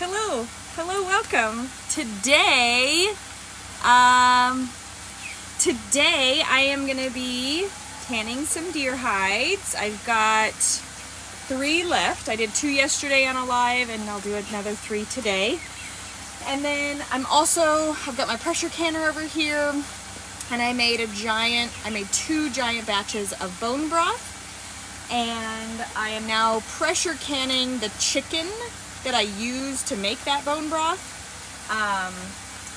Hello, welcome. Today I am gonna be tanning some deer hides. I've got 3 left. I did 2 yesterday on a live, and I'll do another 3 today. And then I've got my pressure canner over here, and I made 2 giant batches of bone broth. And I am now pressure canning the chicken that I use to make that bone broth.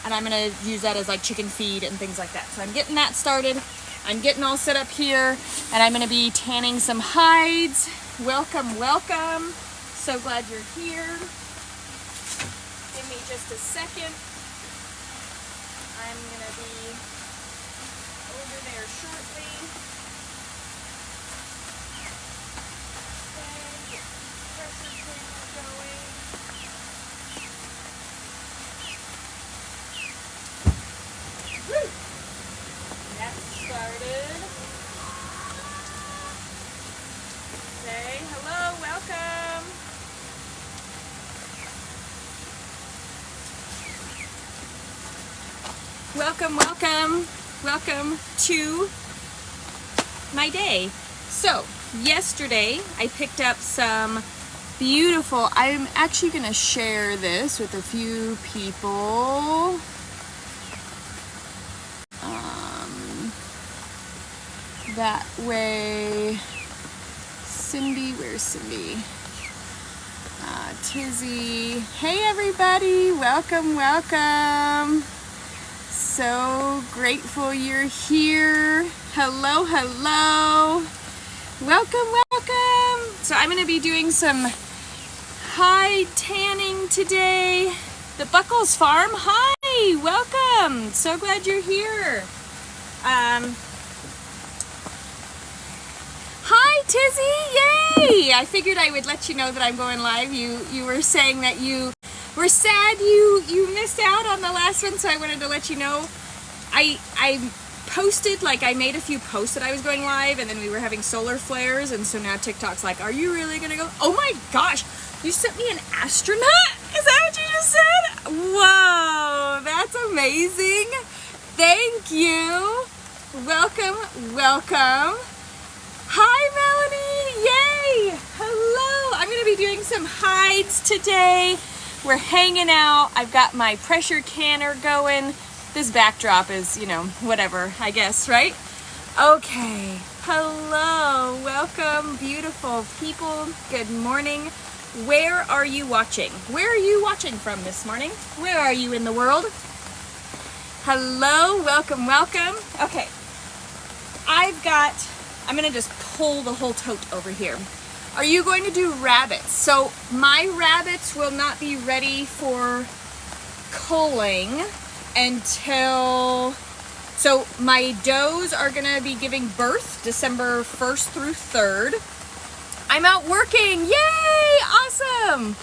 And I'm gonna use that as like chicken feed and things like that. So I'm getting that started. I'm getting all set up here, and I'm gonna be tanning some hides. Welcome, welcome. So glad you're here. Give me just a second. I'm gonna be over there shortly. Welcome to my day. So yesterday I picked up some beautiful, I'm actually gonna share this with a few people. That way, Cindy, where's Cindy? Tizzy, hey everybody, welcome. So grateful you're here. Hello. Welcome. So I'm going to be doing some hide tanning today. The Buckles Farm. Hi, welcome. So glad you're here. Hi, Tizzy. Yay! I figured I would let you know that I'm going live. You were saying that you we're sad you missed out on the last one, so I wanted to let you know. I posted, I made a few posts that I was going live, and then we were having solar flares, and so now TikTok's like, are you really gonna go? Oh my gosh, you sent me an astronaut? Is that what you just said? Whoa, that's amazing. Thank you. Welcome. Hi, Melanie. Yay. Hello. I'm gonna be doing some hides today. We're hanging out. I've got my pressure canner going. This backdrop is, whatever, I guess, right? Okay. Hello. Welcome, beautiful people. Good morning. Where are you watching? Where are you watching from this morning? Where are you in the world? Hello. Welcome. Okay. I'm going to just pull the whole tote over here. Are you going to do rabbits? So my rabbits will not be ready for culling until, so my does are gonna be giving birth December 1st through 3rd. I'm out working, yay, awesome.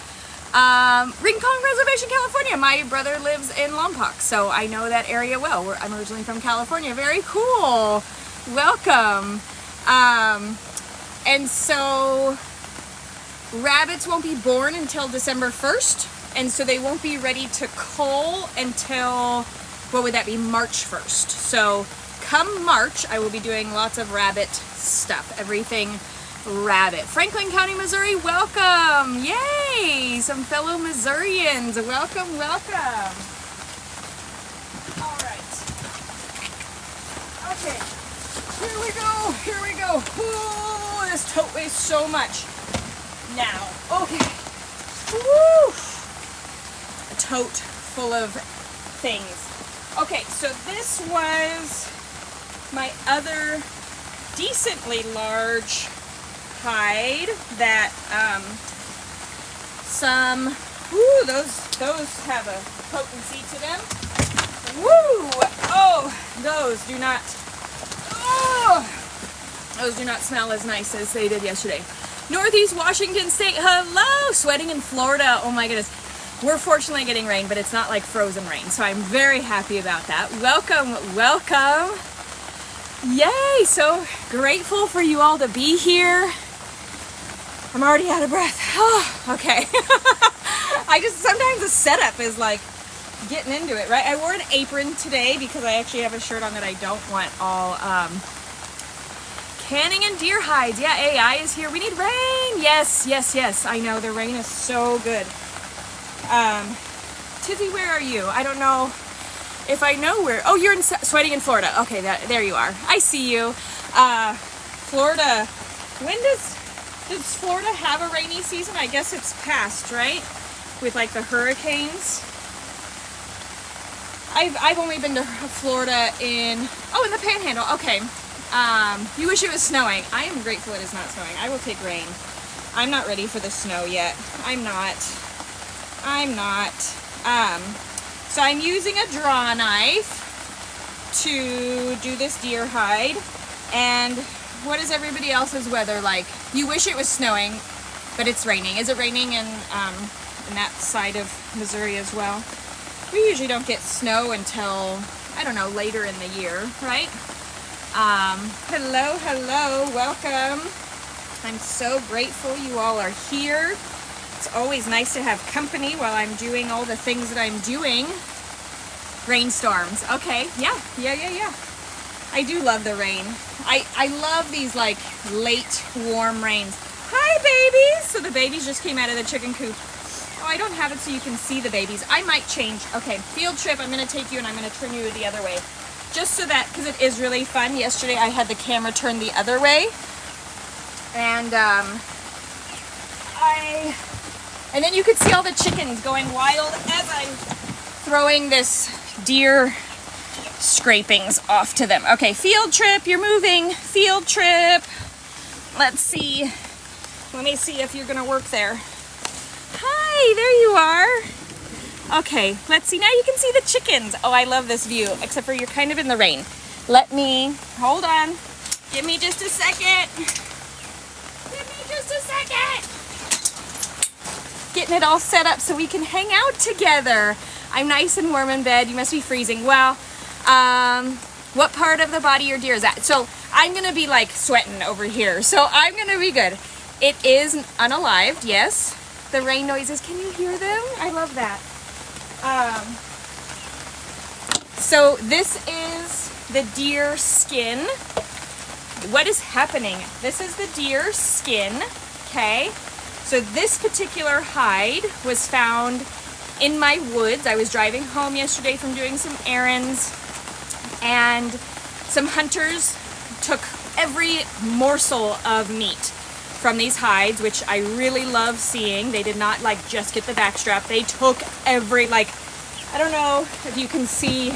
Rincon Reservation, California. My brother lives in Lompoc, so I know that area well. I'm originally from California, very cool. Welcome. And so rabbits won't be born until December 1st, and so they won't be ready to cull until, what would that be, March 1st. So come March, I will be doing lots of rabbit stuff, everything rabbit. Franklin County, Missouri, welcome. Yay, some fellow Missourians, welcome. All right. Okay, here we go. Ooh, this tote weighs so much. Now, okay, woo! A tote full of things. Okay, so this was my other decently large hide that those have a potency to them. Woo! Those do not smell as nice as they did yesterday. Northeast Washington State, hello! Sweating in Florida, oh my goodness. We're fortunately getting rain, but it's not like frozen rain, so I'm very happy about that. Welcome. Yay, so grateful for you all to be here. I'm already out of breath. Oh, okay. Sometimes the setup is like getting into it, right? I wore an apron today because I actually have a shirt on that I don't want all canning and deer hides. Yeah, AI is here. We need rain. Yes, yes, yes. I know the rain is so good. Tizzy, where are you? I don't know if I know where. Oh, you're sweating in Florida. Okay, there you are. I see you. Florida. When does Florida have a rainy season? I guess it's past, right? With like the hurricanes. I've only been to Florida in the Panhandle. Okay. You wish it was snowing. I am grateful it is not snowing. I will take rain. I'm not ready for the snow yet. I'm not. So I'm using a draw knife to do this deer hide. And what is everybody else's weather like? You wish it was snowing, but it's raining. Is it raining in that side of Missouri as well? We usually don't get snow until, I don't know, later in the year, right? Hello, welcome. I'm so grateful you all are here. It's always nice to have company while I'm doing all the things that I'm doing. Rainstorms, okay, yeah. I do love the rain. I love these like late warm rains. Hi babies! So the babies just came out of the chicken coop. Oh, I don't have it so you can see the babies. I might change. Okay, field trip, I'm gonna take you and I'm gonna turn you the other way. Just so that, because it is really fun. Yesterday I had the camera turned the other way. And and then you could see all the chickens going wild as I'm throwing this deer scrapings off to them. Okay, field trip, you're moving. Field trip. Let's see. Let me see if you're gonna work there. Hi, there you are. Okay, let's see. Now you can see the chickens. Oh, I love this view, except for you're kind of in the rain. Hold on. Give me just a second. Getting it all set up so we can hang out together. I'm nice and warm in bed. You must be freezing. Well, what part of the body your deer is at? So I'm gonna be like sweating over here. So I'm gonna be good. It is unalived, yes. The rain noises, can you hear them? I love that. So this is the deer skin. What is happening? This is the deer skin, okay? So this particular hide was found in my woods. I was driving home yesterday from doing some errands, and some hunters took every morsel of meat from these hides, which I really love seeing. They did not like just get the backstrap. They took every, like, I don't know if you can see,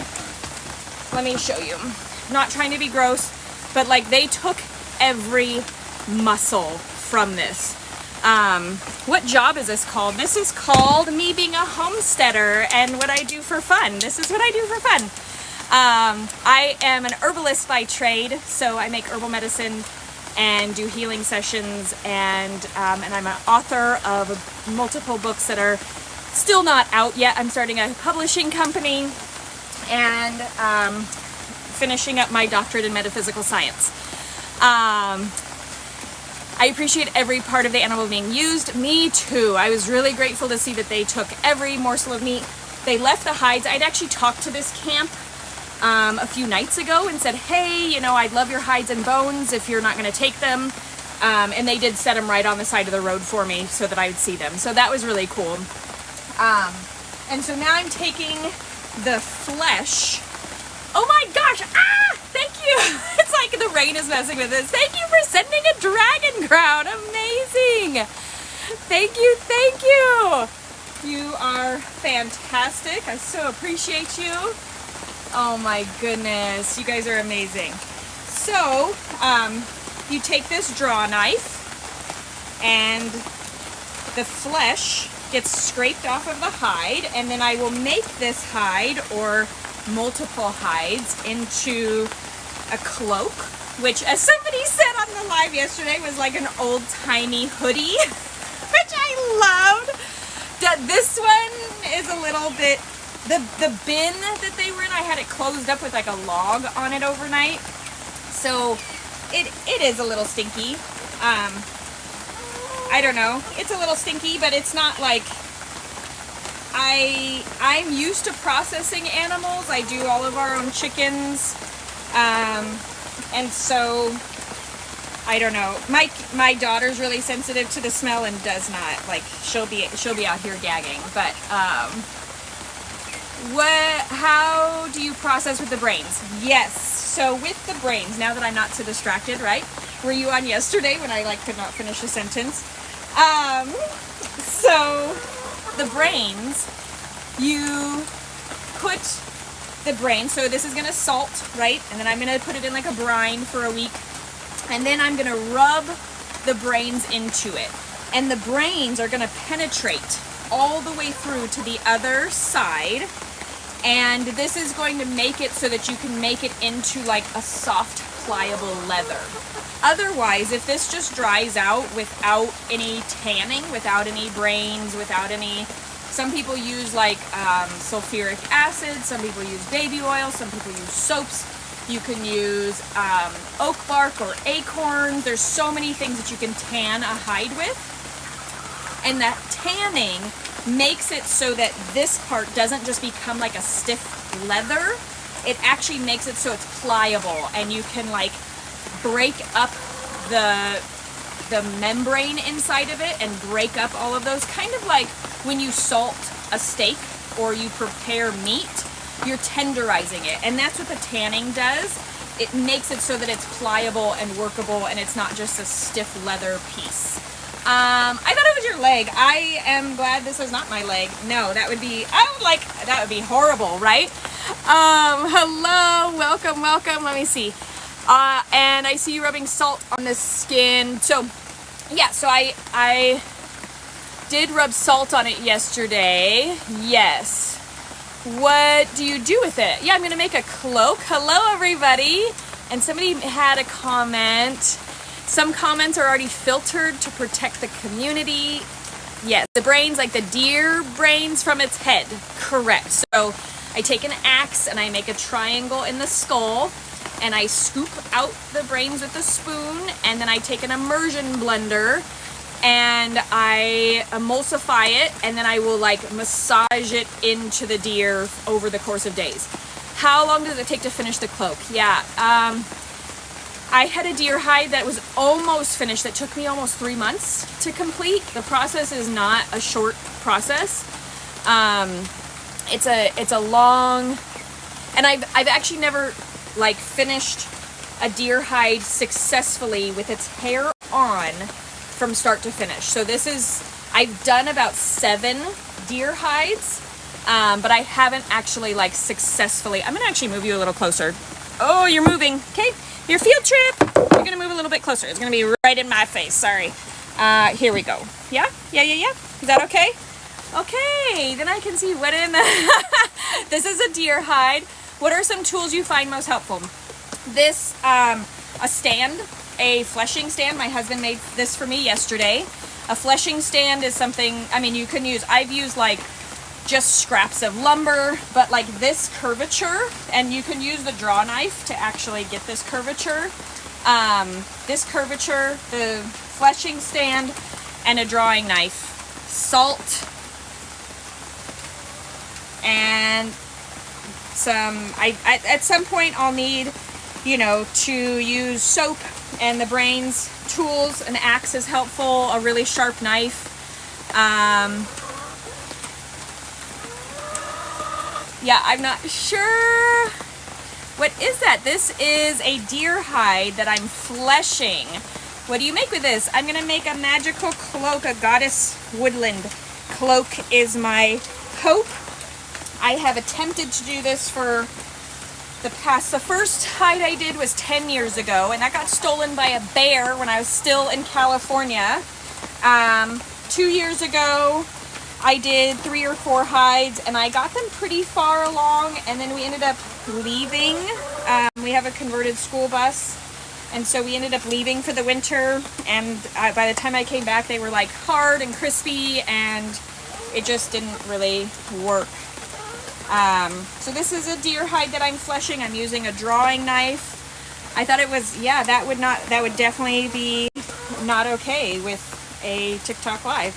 let me show you. I'm not trying to be gross, but like they took every muscle from this. What job is this called? This is called me being a homesteader and what I do for fun. This is what I do for fun. I am an herbalist by trade, so I make herbal medicine and do healing sessions, and I'm an author of multiple books that are still not out yet. I'm starting a publishing company and finishing up my doctorate in metaphysical science. I appreciate every part of the animal being used. Me too. I was really grateful to see that they took every morsel of meat. They left the hides. I'd actually talked to this camp a few nights ago and said, hey, you know, I'd love your hides and bones if you're not going to take them. And they did set them right on the side of the road for me so that I would see them. So that was really cool. And so now I'm taking the flesh. Oh my gosh! Ah! Thank you! It's like the rain is messing with this. Thank you for sending a dragon crown. Amazing! Thank you, thank you! You are fantastic. I so appreciate you. Oh my goodness. You guys are amazing. So, you take this draw knife and the flesh gets scraped off of the hide, and then I will make this hide or multiple hides into a cloak, which, as somebody said on the live yesterday, was like an old-timey hoodie, which I loved. This one is a little bit, the bin that they were in, I had it closed up with like a log on it overnight, so it is a little stinky. I don't know, it's a little stinky, but it's not like I'm used to processing animals. I do all of our own chickens, and so I don't know. My daughter's really sensitive to the smell and does not like. She'll be out here gagging. But how do you process with the brains? Yes. So with the brains, now that I'm not so distracted, right? Were you on yesterday when I like could not finish a sentence? So the brains, you put the brains, so this is gonna salt, right? And then I'm gonna put it in like a brine for a week. And then I'm gonna rub the brains into it. And the brains are gonna penetrate all the way through to the other side. And this is going to make it so that you can make it into like a soft, pliable leather. Otherwise, if this just dries out without any tanning, without any brains, without any, some people use like sulfuric acid, some people use baby oil, some people use soaps. You can use oak bark or acorns. There's so many things that you can tan a hide with. And that tanning makes it so that this part doesn't just become like a stiff leather. It actually makes it so it's pliable, and you can like break up the membrane inside of it and break up all of those. Kind of like when you salt a steak or you prepare meat, you're tenderizing it, and that's what the tanning does. It makes it so that it's pliable and workable, and it's not just a stiff leather piece. I thought it was your leg. I am glad this is not my leg. No, that would be horrible, right? Hello, welcome. Let me see. And I see you rubbing salt on the skin. So, yeah, so I did rub salt on it yesterday. Yes. What do you do with it? Yeah, I'm gonna make a cloak. Hello, everybody. And somebody had a comment. Some comments are already filtered to protect the community. Yes, the brains, like the deer brains from its head. Correct. So I take an axe and I make a triangle in the skull, and I scoop out the brains with a spoon, and then I take an immersion blender and I emulsify it, and then I will like massage it into the deer over the course of days. How long does it take to finish the cloak? Yeah, I had a deer hide that was almost finished that took me almost 3 months to complete. The process is not a short process. It's a long, and I've actually never like finished a deer hide successfully with its hair on from start to finish. So I've done about 7 deer hides, but I haven't actually like successfully. I'm gonna actually move you a little closer. Oh, you're moving. Okay, your field trip. You're gonna move a little bit closer. It's gonna be right in my face. Sorry. Here we go. Yeah. Is that okay? Okay, then I can see what in the. This is a deer hide. What are some tools you find most helpful? This, a stand, a fleshing stand. My husband made this for me yesterday. A fleshing stand is something, I mean, you can use, I've used like just scraps of lumber, but like this curvature, and you can use the draw knife to actually get this curvature. The fleshing stand, and a drawing knife, salt, and at some point I'll need, to use soap and the brains, tools. An axe is helpful, a really sharp knife. Yeah, I'm not sure. What is that? This is a deer hide that I'm fleshing. What do you make with this? I'm gonna make a magical cloak, a goddess woodland cloak is my hope. I have attempted to do this for the first hide I did was 10 years ago, and that got stolen by a bear when I was still in California. 2 years ago, I did 3 or 4 hides, and I got them pretty far along, and then we ended up leaving. We have a converted school bus, and so we ended up leaving for the winter, and by the time I came back, they were like hard and crispy, and it just didn't really work. So this is a deer hide that I'm fleshing. I'm using a drawing knife. I thought it was, that would definitely be not okay with a TikTok live.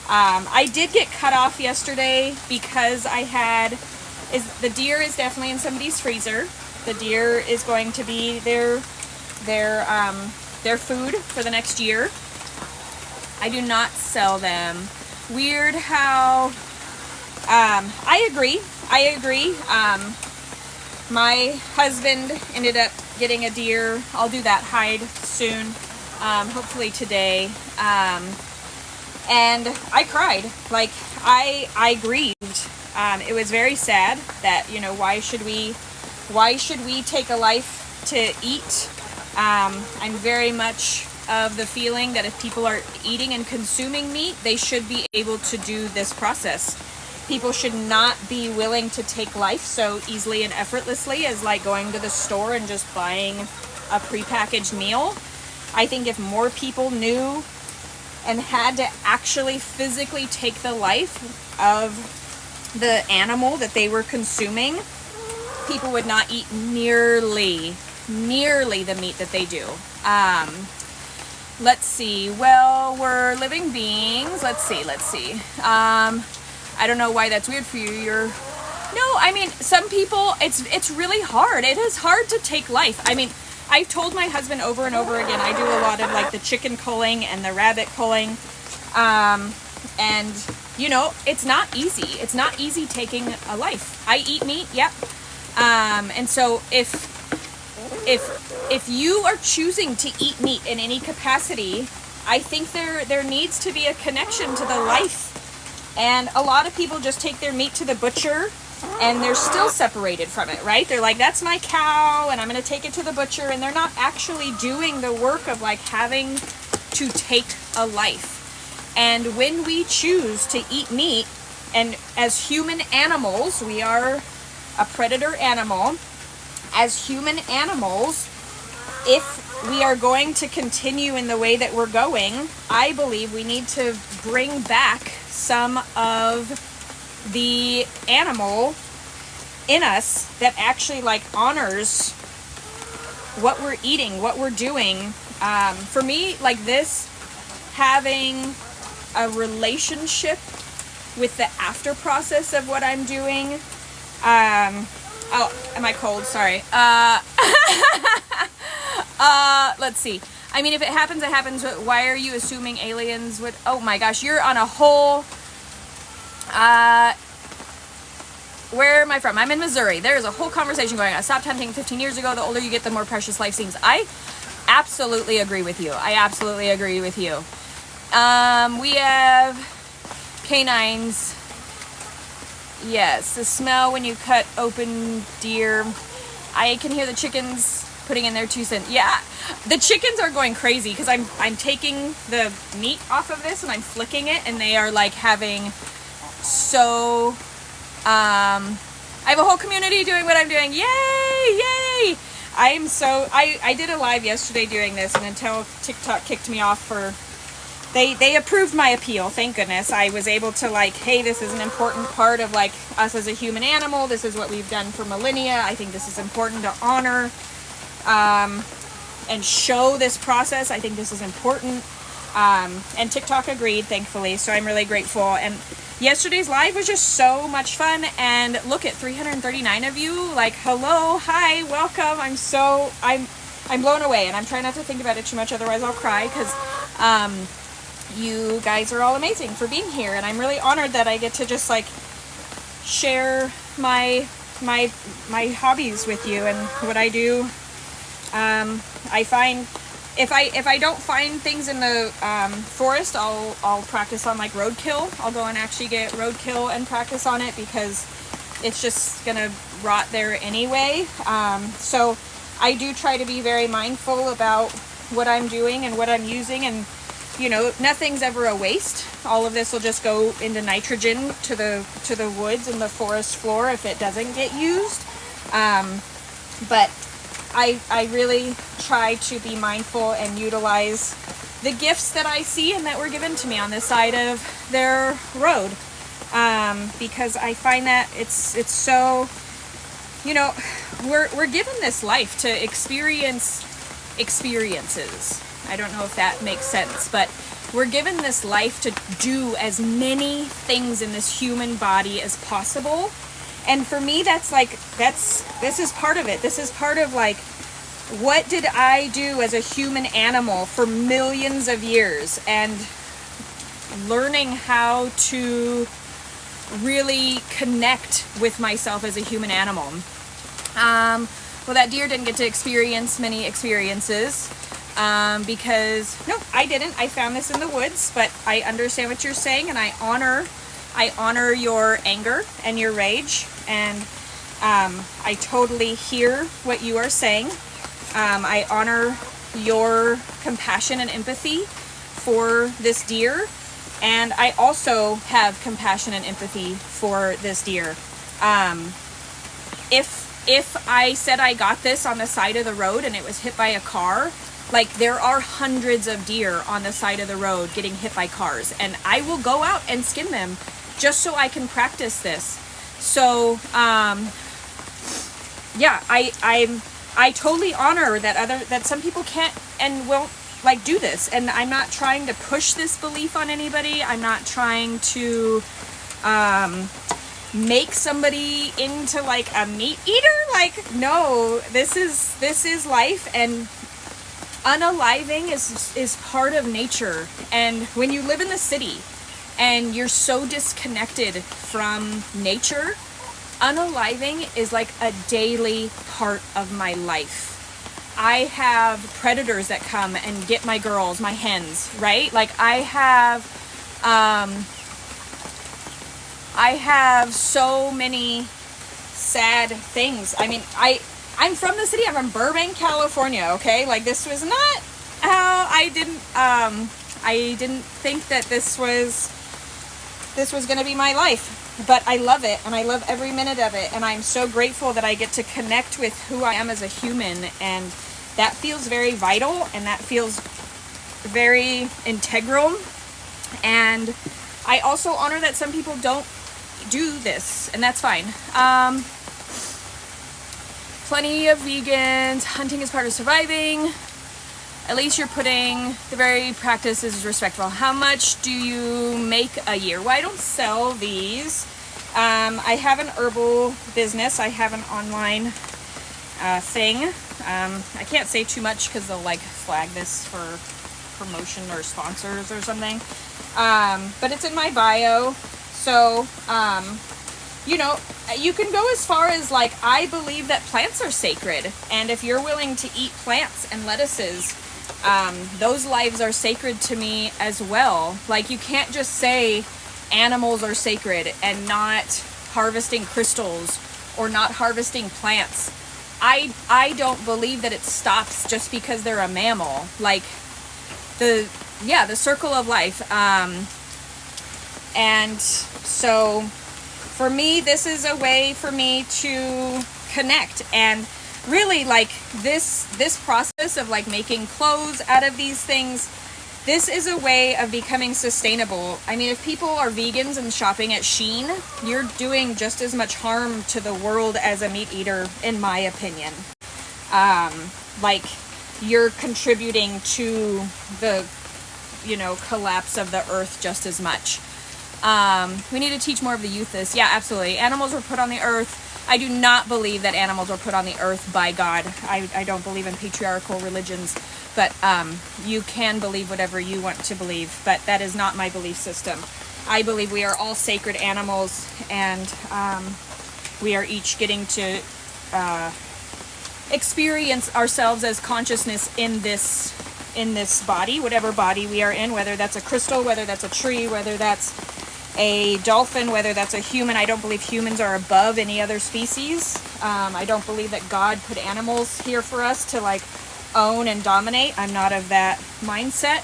I did get cut off yesterday because the deer is definitely in somebody's freezer. The deer is going to be their food for the next year. I do not sell them. Weird how, I agree. My husband ended up getting a deer. I'll do that hide soon, hopefully today. And I cried. Like, I grieved. It was very sad that, why should we take a life to eat? I'm very much of the feeling that if people are eating and consuming meat, they should be able to do this process. People should not be willing to take life so easily and effortlessly as like going to the store and just buying a prepackaged meal. I think if more people knew and had to actually physically take the life of the animal that they were consuming, people would not eat nearly the meat that they do. Let's see. Well, we're living beings. Let's see. I don't know why that's weird for you. No, I mean, some people, it's really hard. It is hard to take life. I mean, I've told my husband over and over again, I do a lot of like the chicken culling and the rabbit culling. And it's not easy. It's not easy taking a life. I eat meat. Yep. And so if you are choosing to eat meat in any capacity, I think there needs to be a connection to the life. And a lot of people just take their meat to the butcher and they're still separated from it, right? They're like, that's my cow and I'm going to take it to the butcher. And they're not actually doing the work of like having to take a life. And when we choose to eat meat, and as human animals, we are a predator animal. As human animals, if we are going to continue in the way that we're going, I believe we need to bring back some of the animal in us that actually like honors what we're eating, what we're doing. For me, like this, having a relationship with the after process of what I'm doing. Oh, am I cold? Sorry. Let's see. I mean, if it happens, it happens. Why are you assuming aliens would... Oh my gosh, you're on a whole... Where am I from? I'm in Missouri. There's a whole conversation going on. I stopped hunting 15 years ago. The older you get, the more precious life seems. I absolutely agree with you. We have canines. Yes, the smell when you cut open deer. I can hear the chickens putting in their 2 cents. Yeah, the chickens are going crazy because I'm taking the meat off of this and I'm flicking it, and they are like having so. I have a whole community doing what I'm doing. Yay! I did a live yesterday doing this, and until TikTok kicked me off for. They approved my appeal, thank goodness. I was able to like, hey, this is an important part of like us as a human animal. This is what we've done for millennia. I think this is important to honor and show this process. I think this is important. And TikTok agreed, thankfully, so I'm really grateful. And yesterday's live was just so much fun. And look at 339 of you. Like, hello, hi, welcome. I'm blown away, and I'm trying not to think about it too much, otherwise I'll cry, because you guys are all amazing for being here, and I'm really honored that I get to just like share my hobbies with you and what I do. I find if I don't find things in the forest, I'll practice on like roadkill. I'll go and actually get roadkill and practice on it because it's just gonna rot there anyway. So I do try to be very mindful about what I'm doing and what I'm using, and nothing's ever a waste. All of this will just go into nitrogen to the woods and the forest floor if it doesn't get used. But I really try to be mindful and utilize the gifts that I see and that were given to me on this side of their road, because I find that it's so, we're given this life to experience experiences. I don't know if that makes sense, but we're given this life to do as many things in this human body as possible. And for me, this is part of it. This is part of like, what did I do as a human animal for millions of years? And learning how to really connect with myself as a human animal. Well, that deer didn't get to experience many experiences because, no, I didn't. I found this in the woods, but I understand what you're saying, and I honor your anger and your rage, and I totally hear what you are saying. I honor your compassion and empathy for this deer, and I also have compassion and empathy for this deer. If I said I got this on the side of the road and it was hit by a car, like, there are hundreds of deer on the side of the road getting hit by cars, and I will go out and skin them just so I can practice this. So, yeah, I totally honor that some people can't and won't like do this, and I'm not trying to push this belief on anybody. I'm not trying to make somebody into like a meat eater. Like, no, this is life, and unaliving is part of nature. And when you live in the city and you're so disconnected from nature, unaliving is like a daily part of my life. I have predators that come and get my girls, my hens, right? Like, I have so many sad things. I mean, I'm from the city. I'm from Burbank, California, okay? Like, this was not how I didn't think that this was going to be my life. But I love it, and I love every minute of it, and I'm so grateful that I get to connect with who I am as a human, and that feels very vital, and that feels very integral. And I also honor that some people don't do this, and that's fine. Plenty of vegans, hunting is part of surviving. At least you're putting the very practice is respectful. How much do you make a year? Well, I don't sell these. I have an herbal business. I have an online thing. I can't say too much because they'll like flag this for promotion or sponsors or something. But it's in my bio. So, you know, you can go as far as like, I believe that plants are sacred. And if you're willing to eat plants and lettuces, those lives are sacred to me as well. Like, you can't just say animals are sacred and not harvesting crystals or not harvesting plants. I don't believe that it stops just because they're a mammal. Like, the circle of life. And so for me, this is a way for me to connect. And really, like, this process of like making clothes out of these things, this is a way of becoming sustainable. I mean, if people are vegans and shopping at Shein, you're doing just as much harm to the world as a meat eater, in my opinion. Like, you're contributing to the, you know, collapse of the earth just as much. We need to teach more of the youth this. Yeah, absolutely. Animals were put on the earth. I do not believe that animals were put on the earth by God. I don't believe in patriarchal religions, but you can believe whatever you want to believe, but that is not my belief system. I believe we are all sacred animals, and we are each getting to experience ourselves as consciousness in this body, whatever body we are in, whether that's a crystal, whether that's a tree, whether that's a dolphin, whether that's a human. I don't believe humans are above any other species. I don't believe that God put animals here for us to like own and dominate. I'm not of that mindset.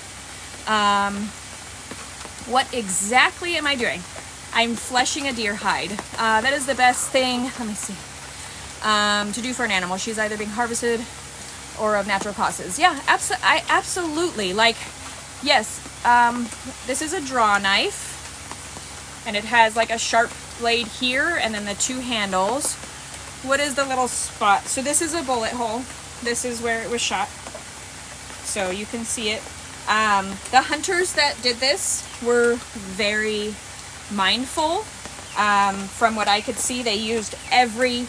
What exactly am I doing? I'm fleshing a deer hide. That is the best thing, let me see, to do for an animal. She's either being harvested or of natural causes. Yeah, absolutely. Like, yes, this is a draw knife, and it has like a sharp blade here, and then the two handles. What is the little spot? So this is a bullet hole. This is where it was shot. So you can see it The hunters that did this were very mindful. From what I could see, they used every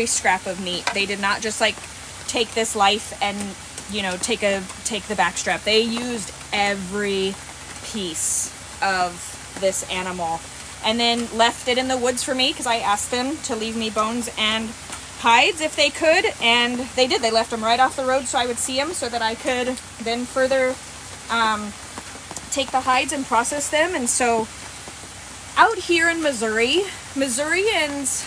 scrap of meat. They did not just like take this life and, you know, take the backstrap. They used every piece of this animal and then left it in the woods for me, because I asked them to leave me bones and hides if they could, and they did. They left them right off the road so I would see them, so that I could then further take the hides and process them. And so out here in Missouri, Missourians,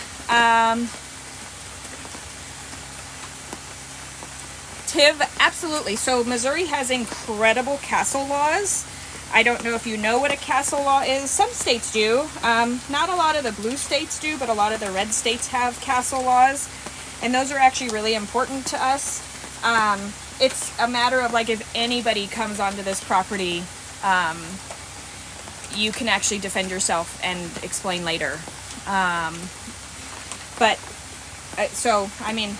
Tiv, absolutely. So Missouri has incredible castle laws. I don't know if you know what a castle law is. Some states do. Not a lot of the blue states do, but a lot of the red states have castle laws. And those are actually really important to us. It's a matter of like, if anybody comes onto this property, you can actually defend yourself and explain later. So, I mean,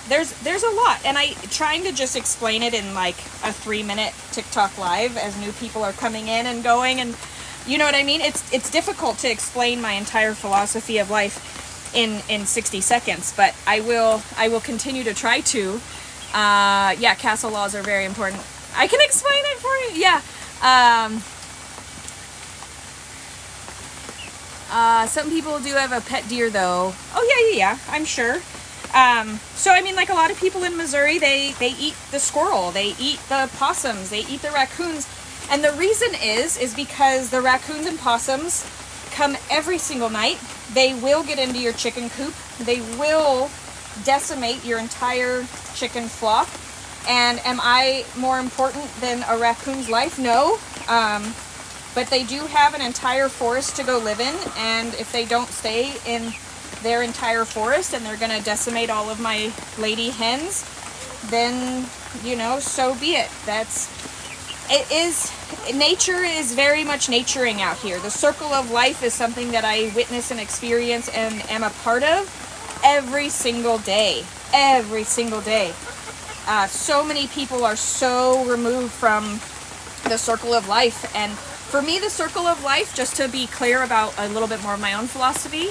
there's a lot, and trying to just explain it in like a 3-minute TikTok live as new people are coming in and going, and you know what I mean? It's difficult to explain my entire philosophy of life in 60 seconds, but I will continue to try to. Yeah, castle laws are very important. I can explain it for you. Yeah. Some people do have a pet deer though. Oh yeah, I'm sure. So I mean, like a lot of people in Missouri, they eat the squirrel, they eat the possums, they eat the raccoons. And the reason is because the raccoons and possums come every single night. They will get into your chicken coop. They will decimate your entire chicken flock. And am I more important than a raccoon's life? No. But they do have an entire forest to go live in, and if they don't stay in their entire forest and they're going to decimate all of my lady hens, then, you know, so be it. Nature is very much naturing out here. The circle of life is something that I witness and experience and am a part of every single day. Every single day. So many people are so removed from the circle of life, and for me, the circle of life, just to be clear about a little bit more of my own philosophy,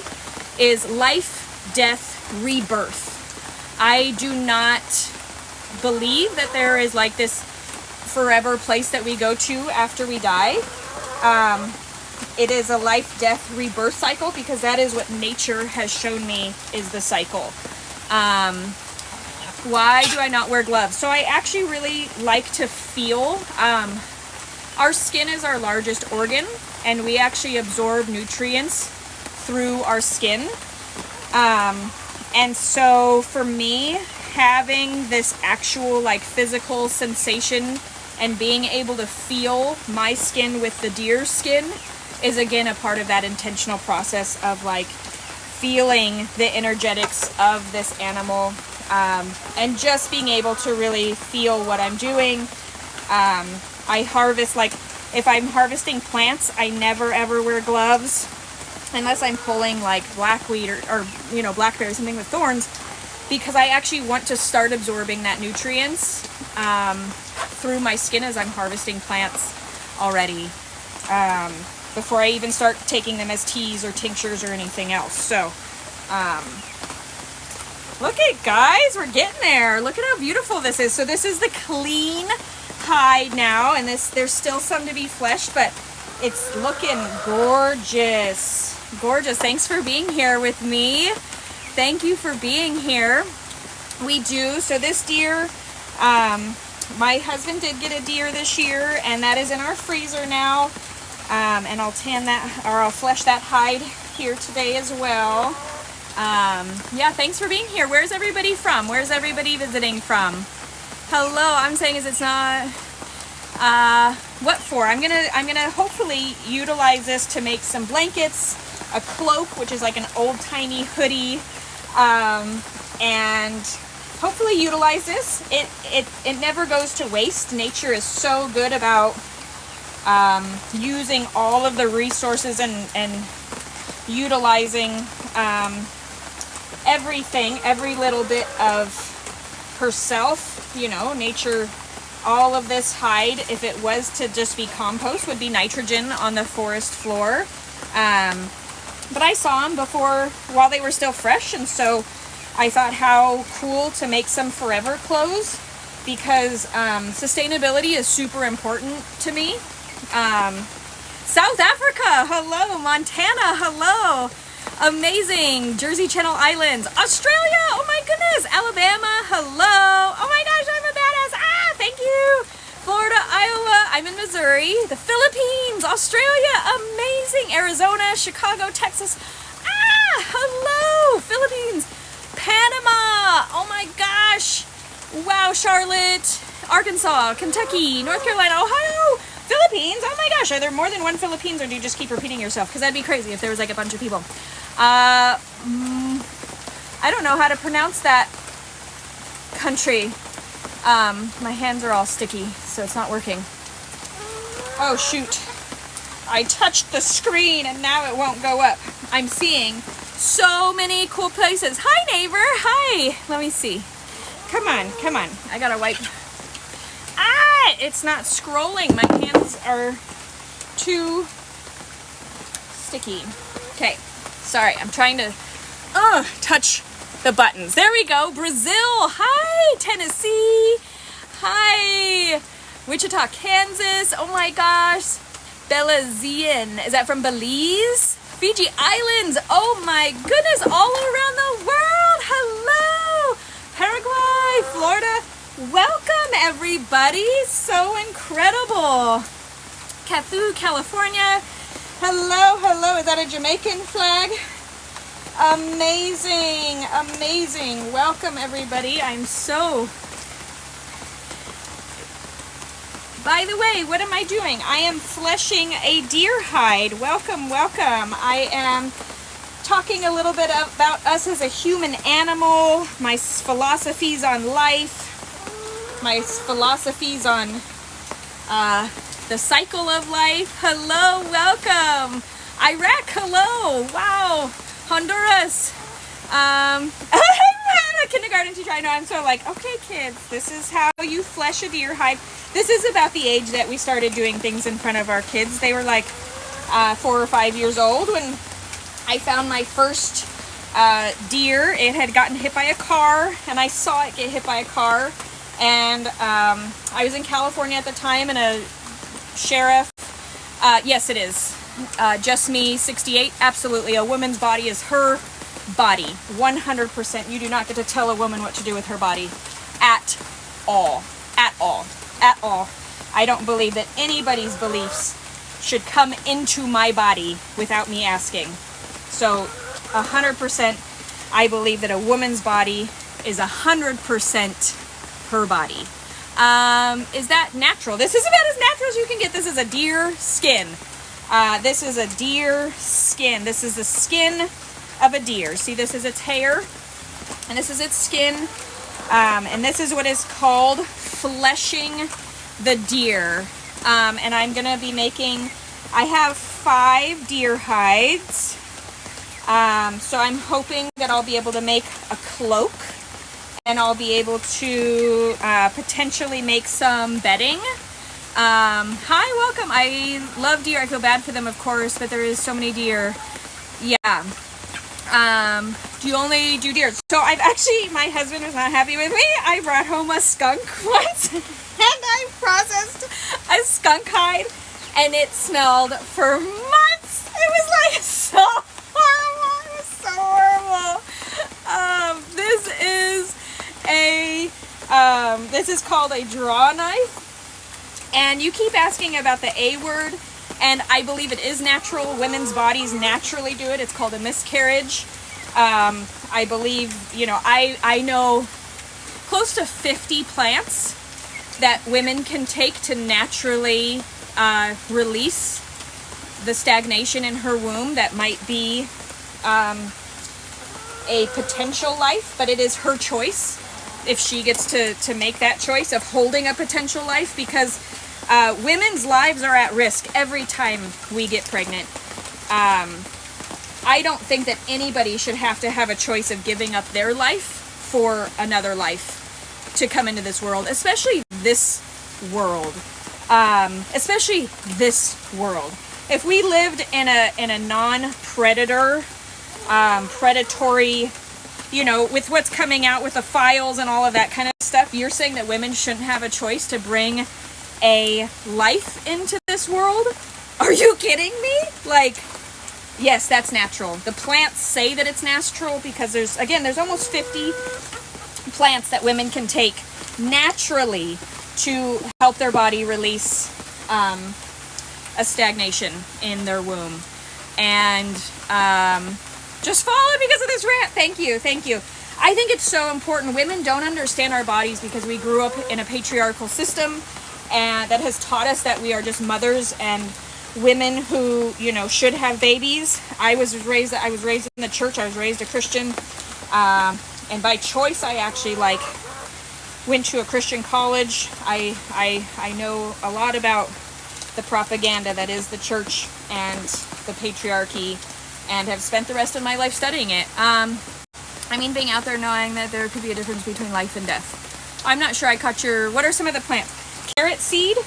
is life, death, rebirth. I do not believe that there is like this forever place that we go to after we die. It is a life, death, rebirth cycle, because that is what nature has shown me is the cycle. Why do I not wear gloves? So I actually really like to feel. Our skin is our largest organ, and we actually absorb nutrients through our skin. And so for me, having this actual like physical sensation and being able to feel my skin with the deer's skin is again a part of that intentional process of like feeling the energetics of this animal, and just being able to really feel what I'm doing. I harvest, like if I'm harvesting plants, I never ever wear gloves unless I'm pulling like blackweed or you know, blackberry, something with thorns, because I actually want to start absorbing that nutrients through my skin as I'm harvesting plants already, before I even start taking them as teas or tinctures or anything else. So look at, guys, we're getting there. Look at how beautiful this is. So this is the clean hide now, and there's still some to be fleshed, but it's looking gorgeous. Gorgeous. Thanks for being here with me. Thank you for being here. So this deer, my husband did get a deer this year, and that is in our freezer now. And I'll tan that, or I'll flesh that hide here today as well. Yeah, thanks for being here. Where's everybody from? Where's everybody visiting from? Hello, I'm saying it's not, what for? I'm gonna hopefully utilize this to make some blankets, a cloak, which is like an old tiny hoodie, and hopefully utilize this. It never goes to waste. Nature is so good about using all of the resources and utilizing everything, every little bit of herself. You know, nature all of this hide, if it was to just be compost, would be nitrogen on the forest floor. But I saw them before, while they were still fresh, and so I thought how cool to make some forever clothes, because sustainability is super important to me. South Africa, hello. Montana, hello. Amazing. Jersey Channel Islands. Australia, oh my goodness. Alabama, hello. Oh my gosh, I'm a badass. Thank you. Florida, Iowa, I'm in Missouri. The Philippines, Australia, amazing. Arizona, Chicago, Texas. Hello. Philippines, Panama, oh my gosh. Wow, Charlotte, Arkansas, Kentucky, North Carolina, Ohio, Philippines. Oh my gosh, are there more than one Philippines, or do you just keep repeating yourself? Because that'd be crazy if there was like a bunch of people. I don't know how to pronounce that country. My hands are all sticky, so it's not working. Oh shoot. I touched the screen and now it won't go up. I'm seeing so many cool places. Hi neighbor, hi. Let me see. Come on, come on. I gotta wipe. It's not scrolling. My hands are too sticky. Okay, sorry. I'm trying to touch the buttons. There we go. Brazil. Hi, Tennessee. Hi, Wichita, Kansas. Oh my gosh. Belizean. Is that from Belize? Fiji Islands. Oh my goodness. All around the world. Hello. Paraguay, Florida. Welcome everybody. So incredible. Cathu, California. Hello, hello. Is that a Jamaican flag? Amazing, amazing. Welcome everybody. I'm so... By the way, what am I doing? I am fleshing a deer hide. Welcome, welcome. I am talking a little bit about us as a human animal, my philosophies on life, my philosophies on the cycle of life. Hello, welcome. Iraq, hello. Wow. Honduras. I'm a kindergarten teacher. I know, I'm so like, okay kids, this is how you flesh a deer hide. This is about the age that we started doing things in front of our kids. They were like 4 or 5 years old when I found my first deer. It had gotten hit by a car, and I saw it get hit by a car. And I was in California at the time, and a sheriff, yes it is, Just Me 68, absolutely, a woman's body is her body, 100%. You do not get to tell a woman what to do with her body at all, at all, at all. I don't believe that anybody's beliefs should come into my body without me asking. So 100%, I believe that a woman's body is 100% her body. Is that natural? This is about as natural as you can get. This is a deer skin. This is a deer skin. This is the skin of a deer. See, this is its hair, and this is its skin. And this is what is called fleshing the deer. And I'm gonna be making, I have 5 deer hides. So I'm hoping that I'll be able to make a cloak, and I'll be able to potentially make some bedding. Hi, welcome. I love deer. I feel bad for them, of course, but there is so many deer. Yeah. Do you only do deer? So I've actually, my husband was not happy with me. I brought home a skunk once, and I processed a skunk hide, and it smelled for months. It was like so horrible. It was so horrible. This is called a draw knife, and you keep asking about the A word, and I believe it is natural. Women's bodies naturally do it. It's called a miscarriage. I believe, you know, I know close to 50 plants that women can take to naturally release the stagnation in her womb that might be a potential life, but it is her choice if she gets to make that choice of holding a potential life, because women's lives are at risk every time we get pregnant. I don't think that anybody should have to have a choice of giving up their life for another life to come into this world, especially this world, especially this world. If we lived in a non-predator, predatory, with what's coming out with the files and all of that kind of stuff, you're saying that women shouldn't have a choice to bring a life into this world? Are you kidding me? Like, yes, that's natural. The plants say that it's natural because there's almost 50 plants that women can take naturally to help their body release a stagnation in their womb. And just followed because of this rant. Thank you. I think it's so important. Women don't understand our bodies because we grew up in a patriarchal system, and that has taught us that we are just mothers and women who, should have babies. I was raised in the church. I was raised a Christian, and by choice, I actually went to a Christian college. I know a lot about the propaganda that is the church and the patriarchy, and have spent the rest of my life studying it. Being out there knowing that there could be a difference between life and death. I'm not sure I caught what are some of the plants? Carrot seed,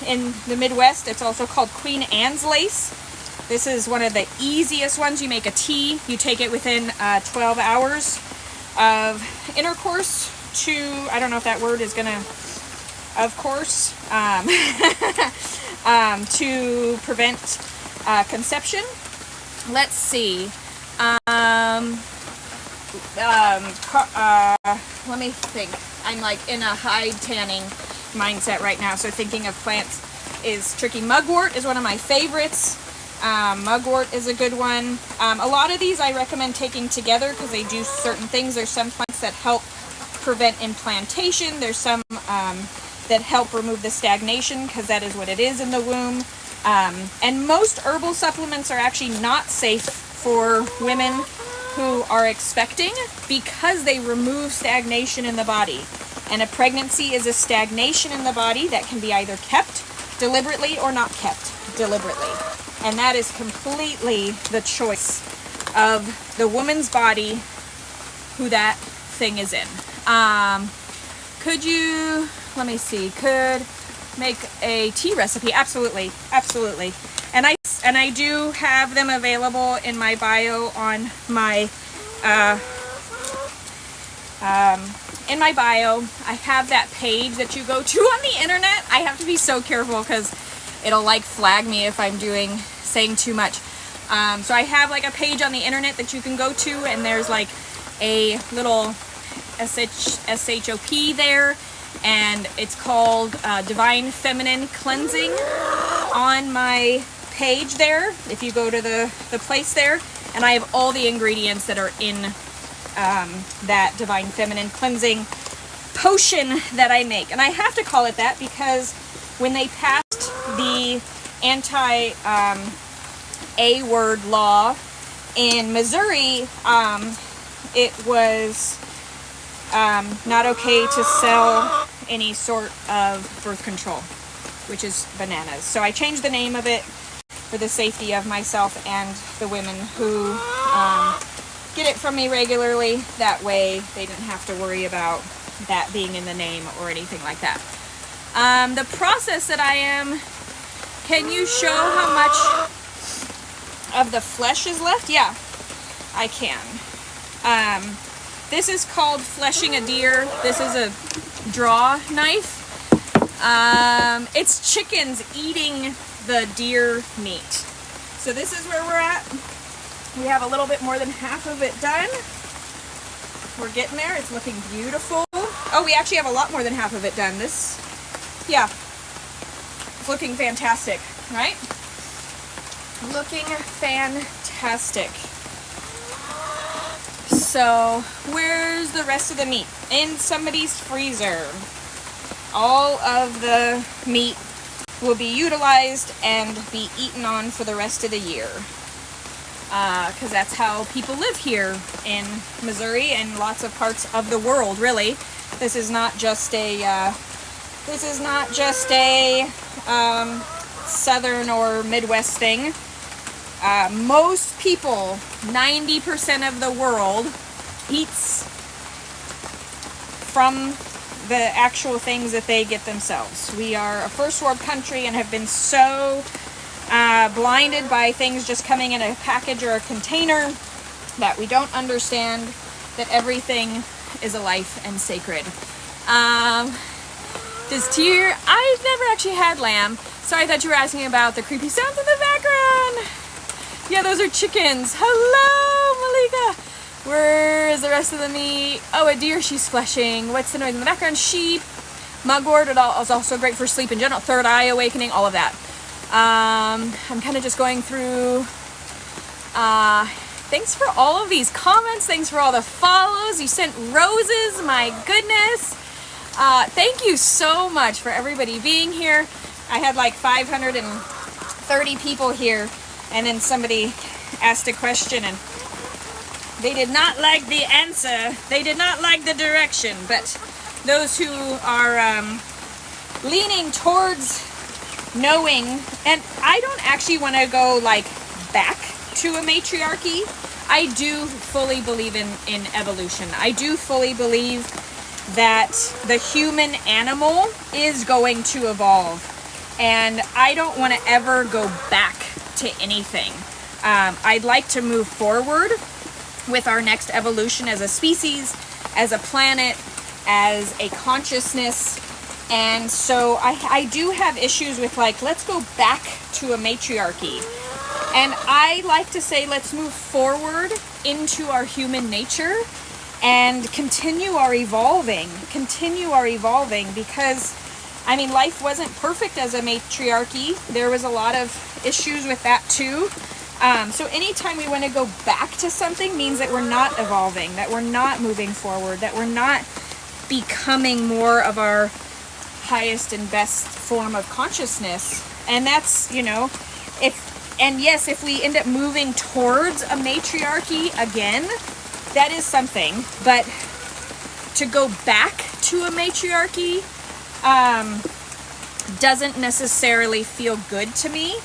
in the Midwest, it's also called Queen Anne's lace. This is one of the easiest ones. You make a tea, you take it within 12 hours of intercourse I don't know if that word is gonna, of course, to prevent conception. Let's see. Let me think. I'm in a hide tanning mindset right now, so thinking of plants is tricky. Mugwort is one of my favorites. Mugwort is a good one. A lot of these I recommend taking together because they do certain things. There's some plants that help prevent implantation. There's some that help remove the stagnation because that is what it is in the womb. And most herbal supplements are actually not safe for women who are expecting because they remove stagnation in the body. And a pregnancy is a stagnation in the body that can be either kept deliberately or not kept deliberately. And that is completely the choice of the woman's body who that thing is in. Could make a tea recipe? Absolutely. And I do have them available in my bio on my I have that page that you go to on the internet. I have to be so careful because it'll flag me if I'm saying too much. So I have a page on the internet that you can go to, and there's a little SHOP there, and it's called Divine Feminine Cleansing on my page there. If you go to the place there, and I have all the ingredients that are in that Divine Feminine Cleansing potion that I make. And I have to call it that because when they passed the anti-A-word law in Missouri, it was not okay to sell any sort of birth control, which is bananas. So I changed the name of it for the safety of myself and the women who get it from me regularly. That way they didn't have to worry about that being in the name or anything like that. The process that I am, can you show how much of the flesh is left? Yeah, I can. This is called fleshing a deer. This is a draw knife. It's chickens eating the deer meat. So this is where we're at. We have a little bit more than half of it done. We're getting there. It's looking beautiful. Oh, we actually have a lot more than half of it done. Yeah, it's looking fantastic, right? Looking fantastic. So, where's the rest of the meat? In somebody's freezer. All of the meat will be utilized and be eaten on for the rest of the year. Because that's how people live here in Missouri and lots of parts of the world, really. This is not just a southern or Midwest thing. Most people, 90% of the world, eats from the actual things that they get themselves. We are a first world country and have been so blinded by things just coming in a package or a container that we don't understand that everything is a life and sacred. Does Tyr, I've never actually had lamb. Sorry, I thought you were asking about the creepy sounds in the background. Yeah, those are chickens. Hello, Malika. Where is the rest of the meat? Oh, a deer, she's fleshing. What's the noise in the background? Sheep. Mugwort is also great for sleep in general. Third eye awakening, all of that. I'm kind of just going through. Thanks for all of these comments. Thanks for all the follows. You sent roses. My goodness. Thank you so much for everybody being here. I had like 530 people here, and then somebody asked a question and they did not like the answer. They did not like the direction. But those who are leaning towards knowing, and I don't actually want to go like back to a matriarchy. I do fully believe in evolution. I do fully believe that the human animal is going to evolve. And I don't want to ever go back to anything. I'd like to move forward with our next evolution as a species, as a planet, as a consciousness. And so I do have issues with like, let's go back to a matriarchy. And I like to say, let's move forward into our human nature and continue our evolving because, I mean, life wasn't perfect as a matriarchy. There was a lot of issues with that too. So anytime we want to go back to something means that we're not evolving, that we're not moving forward, that we're not becoming more of our highest and best form of consciousness. And that's, you know, if we end up moving towards a matriarchy again, that is something. But to go back to a matriarchy doesn't necessarily feel good to me.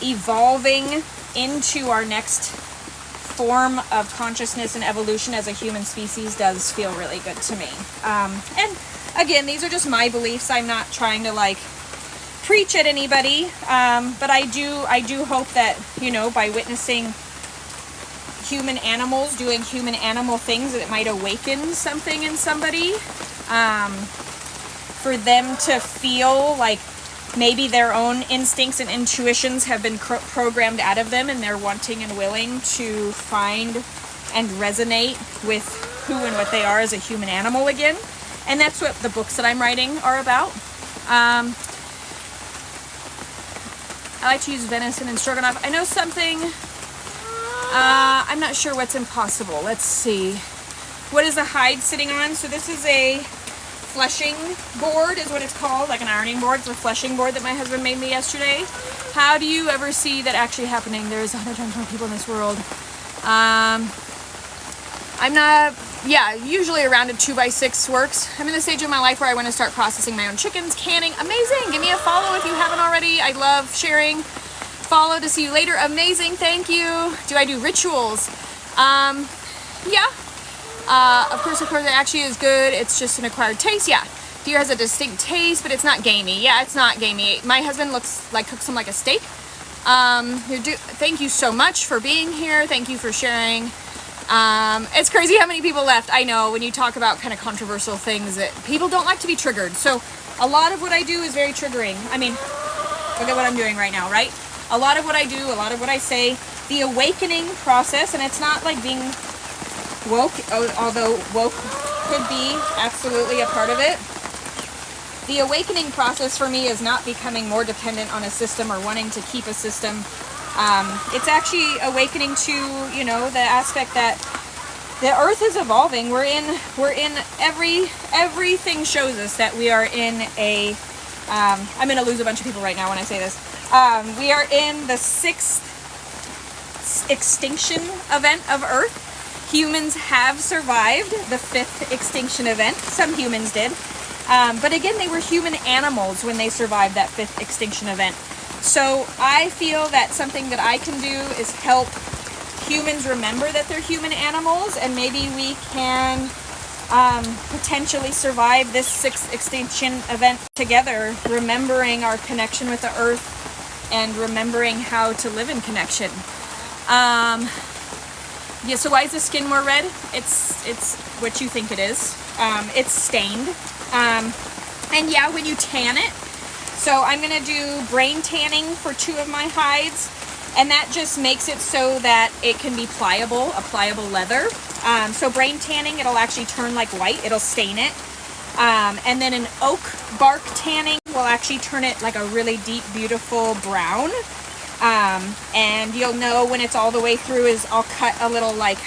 Evolving into our next form of consciousness and evolution as a human species does feel really good to me. And again, these are just my beliefs. I'm not trying to like preach at anybody, but I do hope that, you know, by witnessing human animals doing human animal things, that it might awaken something in somebody, for them to feel like maybe their own instincts and intuitions have been programmed out of them, and they're wanting and willing to find and resonate with who and what they are as a human animal again. And that's what the books that I'm writing are about. I like to use venison and stroganoff. I know something, I'm not sure what's impossible. Let's see. What is the hide sitting on? So this is a fleshing board is what it's called, like an ironing board. It's a fleshing board that my husband made me yesterday. How do you ever see that actually happening? There's 100 times more people in this world. I'm not, yeah, usually around a 2x6 works. I'm in the stage of my life where I want to start processing my own chickens, canning. Amazing. Give me a follow if you haven't already. I love sharing. Follow to see you later. Amazing. Thank you. Do I do rituals? Yeah. Of course, it actually is good. It's just an acquired taste. Yeah. Deer has a distinct taste, but it's not gamey. Yeah, it's not gamey. My husband cooks them like a steak. Thank you so much for being here. Thank you for sharing. It's crazy how many people left. I know when you talk about kind of controversial things that people don't like to be triggered. So a lot of what I do is very triggering. I mean, look at what I'm doing right now, right? A lot of what I do, a lot of what I say, the awakening process, and it's not like being woke, although woke could be absolutely a part of it. The awakening process for me is not becoming more dependent on a system or wanting to keep a system. It's actually awakening to, you know, the aspect that the earth is evolving. We're in everything shows us that we are in a, I'm going to lose a bunch of people right now when I say this. We are in the 6th extinction event of Earth. Humans have survived the 5th extinction event. Some humans did. But again, they were human animals when they survived that 5th extinction event. So I feel that something that I can do is help humans remember that they're human animals, and maybe we can potentially survive this 6th extinction event together, remembering our connection with the earth and remembering how to live in connection. Yeah, so why is the skin more red? It's what you think it is. It's stained. And yeah, when you tan it, so I'm gonna do brain tanning for 2 of my hides, and that just makes it so that it can be pliable, a pliable leather. So brain tanning, it'll actually turn like white, it'll stain it. And then an oak bark tanning will actually turn it like a really deep, beautiful brown. And you'll know when it's all the way through is I'll cut a little like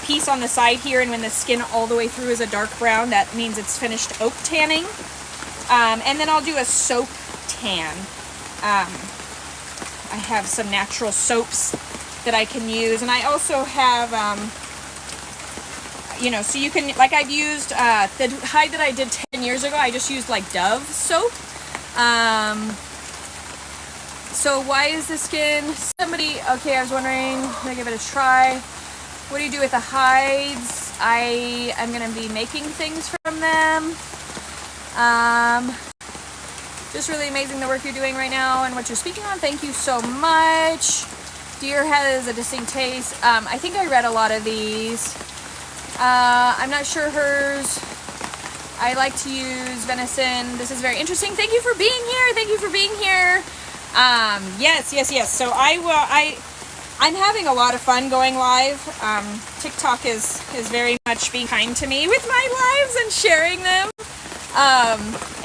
piece on the side here, and when the skin all the way through is a dark brown, that means it's finished oak tanning. And then I'll do a soap tan. I have some natural soaps that I can use, and I also have, you know, so you can, like I've used, the hide that I did 10 years ago, I just used like Dove soap. So why is the skin, okay, I was wondering, I'm gonna give it a try. What do you do with the hides? I am gonna be making things from them. Just really amazing the work you're doing right now and what you're speaking on. Thank you so much. Deer has a distinct taste. I think I read a lot of these. I'm not sure hers. I like to use venison. This is very interesting. Thank you for being here. Thank you for being here. Yes. So I'm having a lot of fun going live. TikTok is very much being kind to me with my lives and sharing them.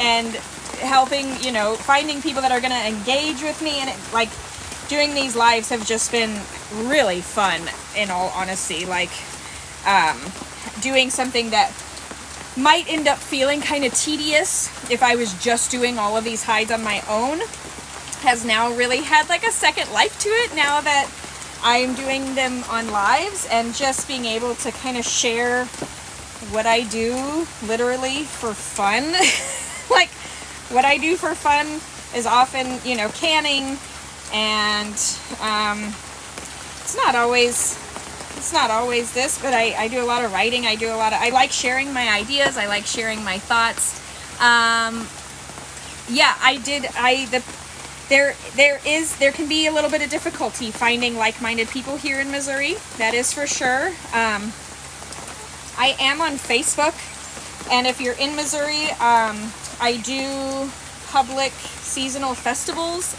And helping, you know, finding people that are going to engage with me, and like doing these lives have just been really fun, in all honesty. Like doing something that might end up feeling kind of tedious if I was just doing all of these hides on my own has now really had like a second life to it now that I'm doing them on lives, and just being able to kind of share what I do literally for fun. Like what I do for fun is often, you know, canning, and it's not always this, but I do a lot of writing. I like sharing my ideas. I like sharing my thoughts. There can be a little bit of difficulty finding like-minded people here in Missouri. That is for sure. I am on Facebook, and if you're in Missouri, I do public seasonal festivals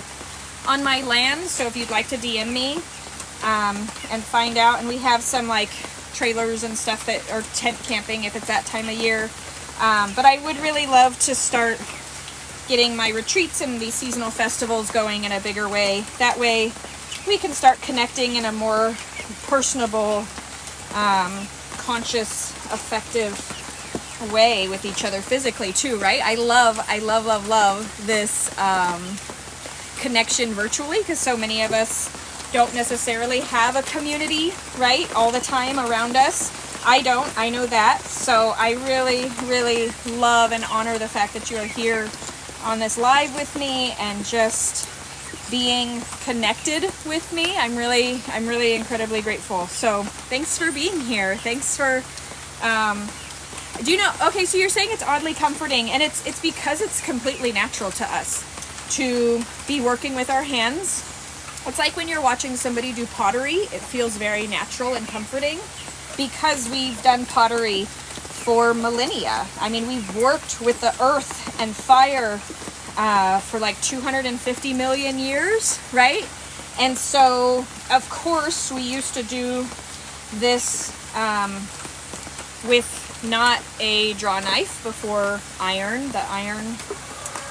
on my land, so if you'd like to DM me and find out, and we have some like trailers and stuff that are tent camping if it's that time of year, but I would really love to start getting my retreats and these seasonal festivals going in a bigger way. That way we can start connecting in a more personable, conscious, effective way with each other physically too, right? I love this connection virtually, because so many of us don't necessarily have a community, right, all the time around us. I know that. So I really love and honor the fact that you are here on this live with me and just being connected with me. I'm really incredibly grateful. So thanks for being here. Thanks for do you know, okay, so you're saying it's oddly comforting, and it's because it's completely natural to us to be working with our hands. It's like when you're watching somebody do pottery, it feels very natural and comforting because we've done pottery for millennia. I mean, we've worked with the earth and fire for like 250 million years, right? And so, of course, we used to do this with not a draw knife before iron, the iron,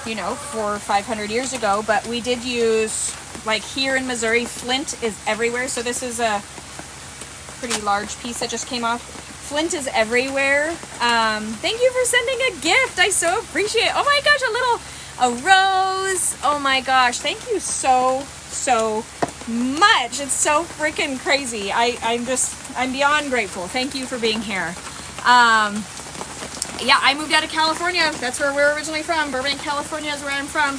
you know, 400 or 500 years ago, but we did use, like here in Missouri, flint is everywhere. So this is a pretty large piece that just came off. Flint is everywhere. Thank you for sending a gift. I so appreciate it. Oh my gosh, a rose. Oh my gosh, thank you so much. It's so freaking crazy. I'm beyond grateful. Thank you for being here. Yeah, I moved out of California. That's where we're originally from. Burbank, California is where I'm from.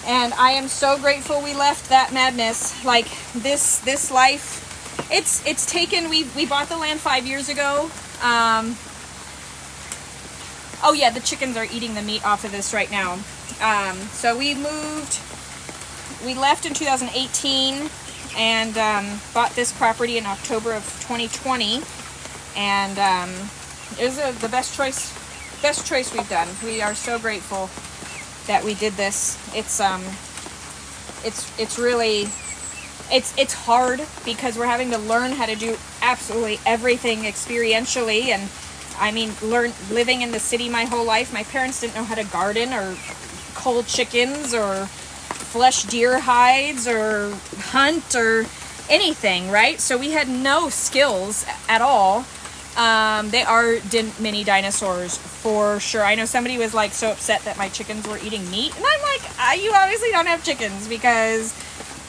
And I am so grateful we left that madness. Like this life, it's taken, we bought the land 5 years ago. Oh yeah, the chickens are eating the meat off of this right now. So we left in 2018 and bought this property in October of 2020, and it was the best choice we've done. We are so grateful that we did this. It's really it's hard because we're having to learn how to do absolutely everything experientially. And I mean, living in the city my whole life, my parents didn't know how to garden or cull chickens or flesh deer hides or hunt or anything, right? So we had no skills at all. They are mini dinosaurs for sure. I know somebody was like so upset that my chickens were eating meat, and I'm like, you obviously don't have chickens, because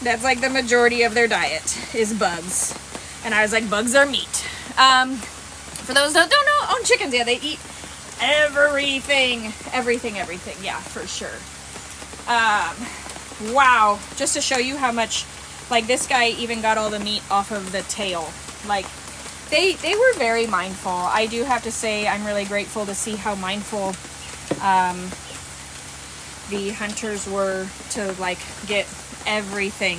that's like the majority of their diet is bugs. And I was like, bugs are meat. For those that don't know, own chickens, yeah, they eat everything. Yeah, for sure. Wow, just to show you how much, like, this guy even got all the meat off of the tail. Like, they were very mindful. I do have to say, I'm really grateful to see how mindful the hunters were to, like, get everything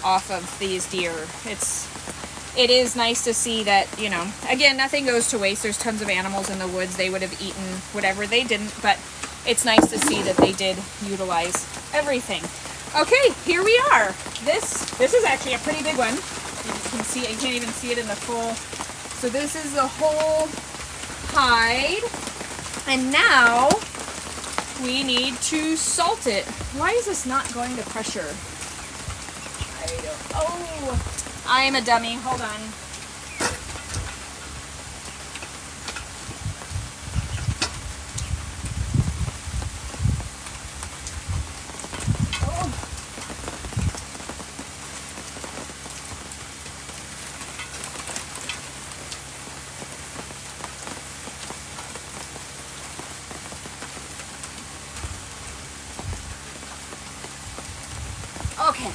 off of these deer. It is nice to see that, you know, again, nothing goes to waste. There's tons of animals in the woods. They would have eaten whatever they didn't, but it's nice to see that they did utilize everything. Okay, here we are. This is actually a pretty big one. You can see it, you can't even see it in the full. So this is the whole hide. And now we need to salt it. Why is this not going to pressure? I am a dummy. Hold on. Okay.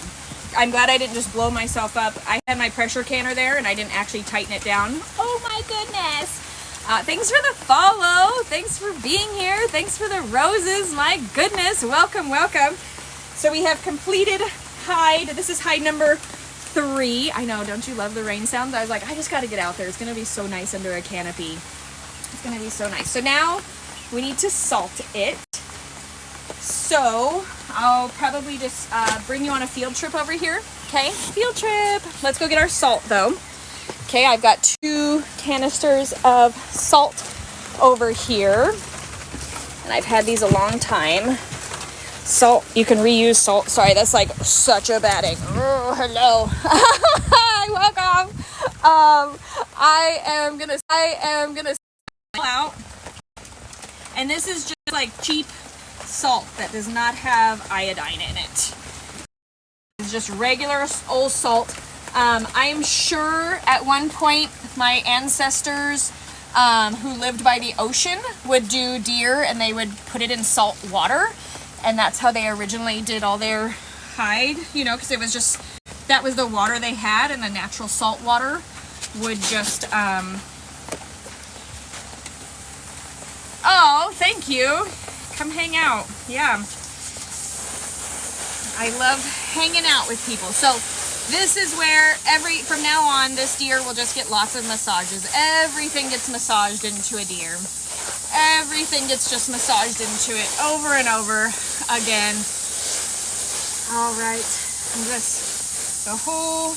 I'm glad I didn't just blow myself up. I had my pressure canner there and I didn't actually tighten it down. Oh my goodness. Thanks for the follow. Thanks for being here. Thanks for the roses. My goodness. Welcome, welcome. So we have completed hide. This is hide number 3. I know, don't you love the rain sounds? I was like, I just got to get out there. It's going to be so nice under a canopy. It's going to be so nice. So now we need to salt it. So I'll probably just bring you on a field trip over here. Okay, field trip. Let's go get our salt though. Okay, I've got 2 canisters of salt over here. And I've had these a long time. Salt, you can reuse salt. Sorry, that's like such a bad egg. Oh, hello. Hi, welcome. I am gonna out. And this is just like cheap salt that does not have iodine in it. It's just regular old salt. I am sure at one point my ancestors who lived by the ocean would do deer and they would put it in salt water, and that's how they originally did all their hide, you know, because it was just, that was the water they had, and the natural salt water would just oh, thank you. Come hang out. Yeah. I love hanging out with people. So this is where from now on, this deer will just get lots of massages. Everything gets massaged into a deer. Everything gets just massaged into it over and over again. All right. And just the whole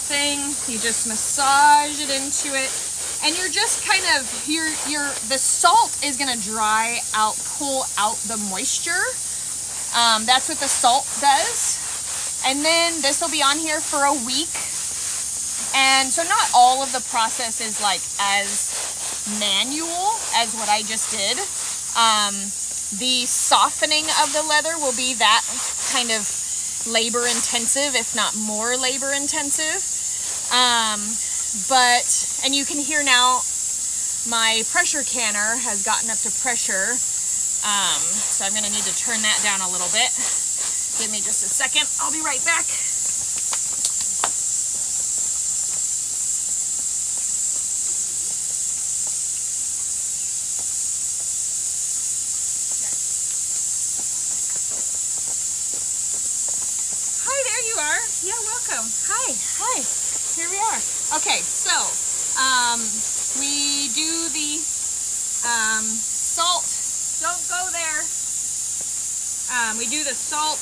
thing, you just massage it into it. And you're just kind of, the salt is going to dry out, pull out the moisture. That's what the salt does. And then this will be on here for a week. And so not all of the process is like as manual as what I just did. The softening of the leather will be that kind of labor intensive, if not more labor intensive. And you can hear now my pressure canner has gotten up to pressure. So I'm going to need to turn that down a little bit. Give me just a second. I'll be right back. Yeah, welcome. Hi. Here we are. Okay, so we do the salt. Don't go there. We do the salt,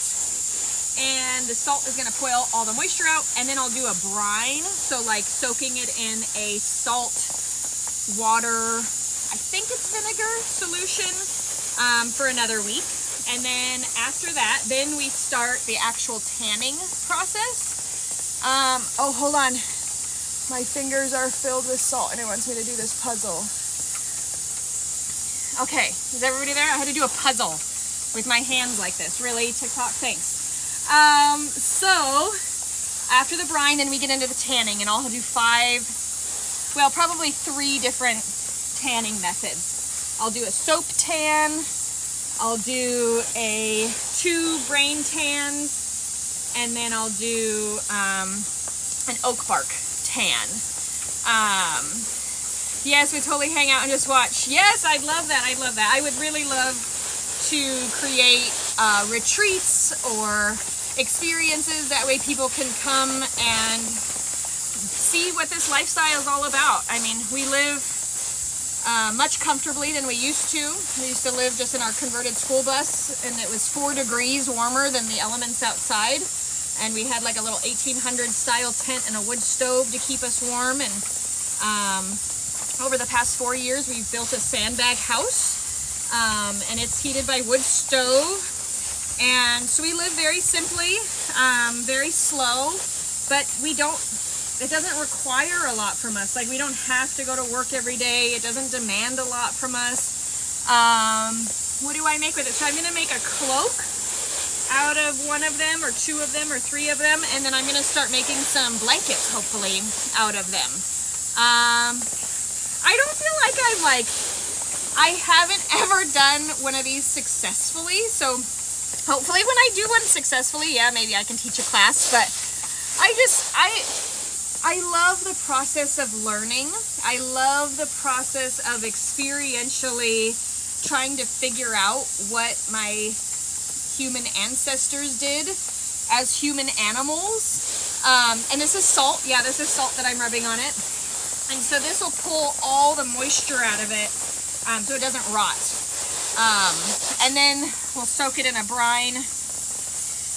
and the salt is going to pull all the moisture out, and then I'll do a brine, so like soaking it in a salt water, I think it's vinegar solution, for another week. And then after that, then we start the actual tanning process. Oh, hold on. My fingers are filled with salt and it wants me to do this puzzle. Okay, is everybody there? I had to do a puzzle with my hands like this. Really, TikTok? Thanks. So after the brine, then we get into the tanning, and I'll do probably 3 different tanning methods. I'll do a soap tan, I'll do 2 brain tans, and then I'll do an oak bark tan. Yes, we totally hang out and just watch. Yes, I'd love that. I would really love to create retreats or experiences. That way people can come and see what this lifestyle is all about. I mean, we live much comfortably than we used to. We used to live just in our converted school bus, and it was 4 degrees warmer than the elements outside. And we had like a little 1800 style tent and a wood stove to keep us warm. And over the past 4 years, we've built a sandbag house, and it's heated by wood stove. And so we live very simply, very slow, but it doesn't require a lot from us. Like, we don't have to go to work every day. It doesn't demand a lot from us. What do I make with it? So I'm going to make a cloak out of 1 of them, or 2 of them, or 3 of them, and then I'm going to start making some blankets, hopefully, out of them. I don't feel like I haven't ever done one of these successfully, so hopefully when I do one successfully, yeah, maybe I can teach a class. But I love the process of learning. I love the process of experientially trying to figure out what my human ancestors did as human animals. And this is salt. Yeah, this is salt that I'm rubbing on it. And so this will pull all the moisture out of it, so it doesn't rot. And then we'll soak it in a brine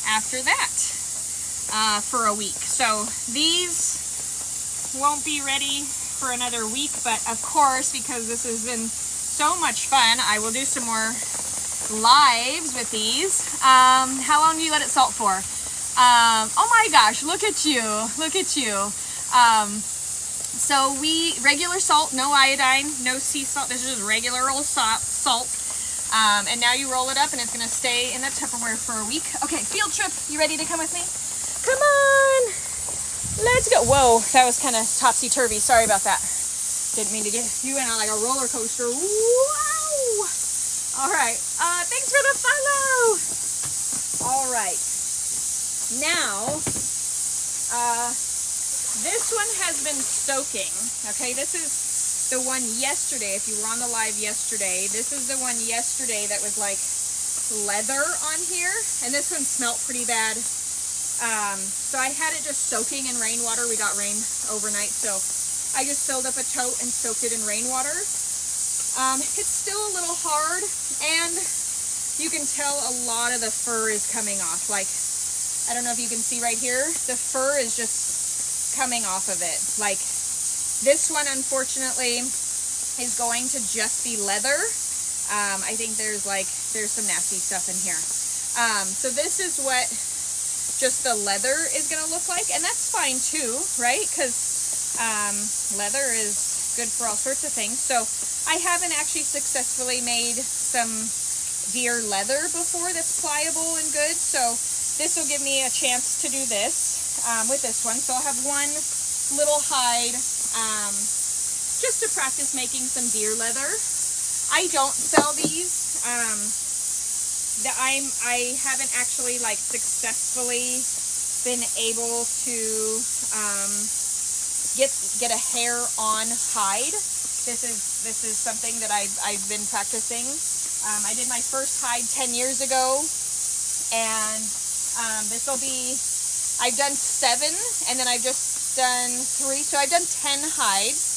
after that for a week. So these won't be ready for another week, but of course, because this has been so much fun, I will do some more lives with these. How long do you let it salt for? Oh my gosh, look at you. So regular salt, no iodine, no sea salt. This is just regular old salt. And now you roll it up, and it's gonna stay in the Tupperware for a week. Okay, field trip. You ready to come with me? Come on, let's go. Whoa, that was kind of topsy-turvy. Sorry about that. Didn't mean to get you in on like a roller coaster. Wow. All right. Thanks for the follow. All right. Now, this one has been soaking. Okay, this is the one yesterday. If you were on the live yesterday, this is the one yesterday that was like leather on here, and this one smelled pretty bad. So I had it just soaking in rainwater. We got rain overnight, so I just filled up a tote and soaked it in rainwater. It's still a little hard, and you can tell a lot of the fur is coming off. Like, I don't know if you can see right here, the fur is just coming off of it. Like, this one, unfortunately, is going to just be leather. I think there's some nasty stuff in here. So this is what just the leather is going to look like, and that's fine too, right? Because leather is good for all sorts of things. So I haven't actually successfully made some deer leather before that's pliable and good. So this will give me a chance to do this with this one. So I'll have one little hide just to practice making some deer leather. I don't sell these. I haven't actually like successfully been able to get a hair on hide. This is something that I've been practicing. I did my first hide 10 years ago, and this will be I've done 7, and then I've just done 3, so I've done 10 hides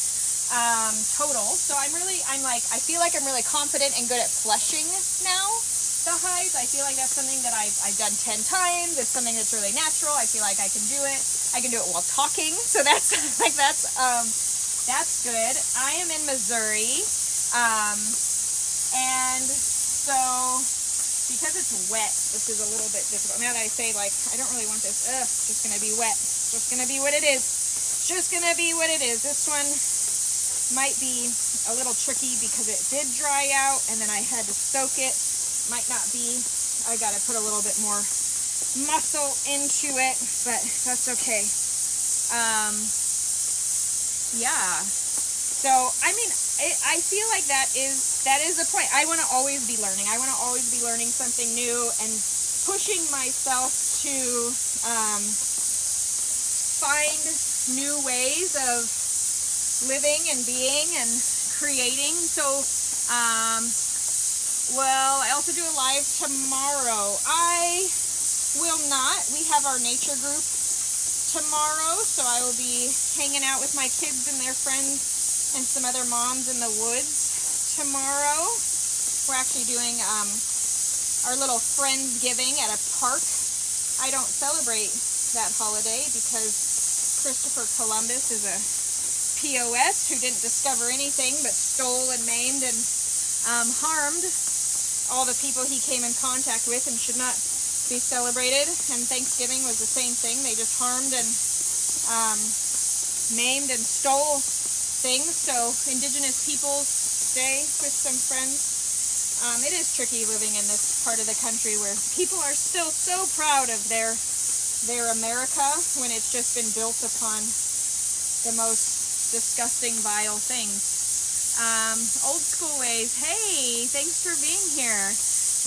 total. So I feel like I'm really confident and good at flushing now the hides. I feel like that's something that I've done 10 times. It's something that's really natural. I feel like I can do it. I can do it while talking, so that's good. I am in Missouri, and so because it's wet, this is a little bit difficult. Now that I say, like, I don't really want this, it's just gonna be wet. It's just gonna be what it is. It's just gonna be what it is. This one might be a little tricky because it did dry out and then I had to soak it. Might not be. I gotta put a little bit more muscle into it, but that's okay. Yeah. So, I mean, I feel like that is the point. I want to always be learning. I want to always be learning something new and pushing myself to find new ways of living and being and creating. So, well, I also do a live tomorrow. I will not. We have our nature group tomorrow, so I will be hanging out with my kids and their friends and some other moms in the woods tomorrow. We're actually doing our little Friendsgiving at a park. I don't celebrate that holiday because Christopher Columbus is a POS who didn't discover anything but stole and maimed and harmed all the people he came in contact with and should not be celebrated. And Thanksgiving was the same thing. They just harmed and maimed and stole things. So Indigenous Peoples Day with some friends. It is tricky living in this part of the country where people are still so proud of their America when it's just been built upon the most disgusting, vile things. Old school ways. Hey, thanks for being here.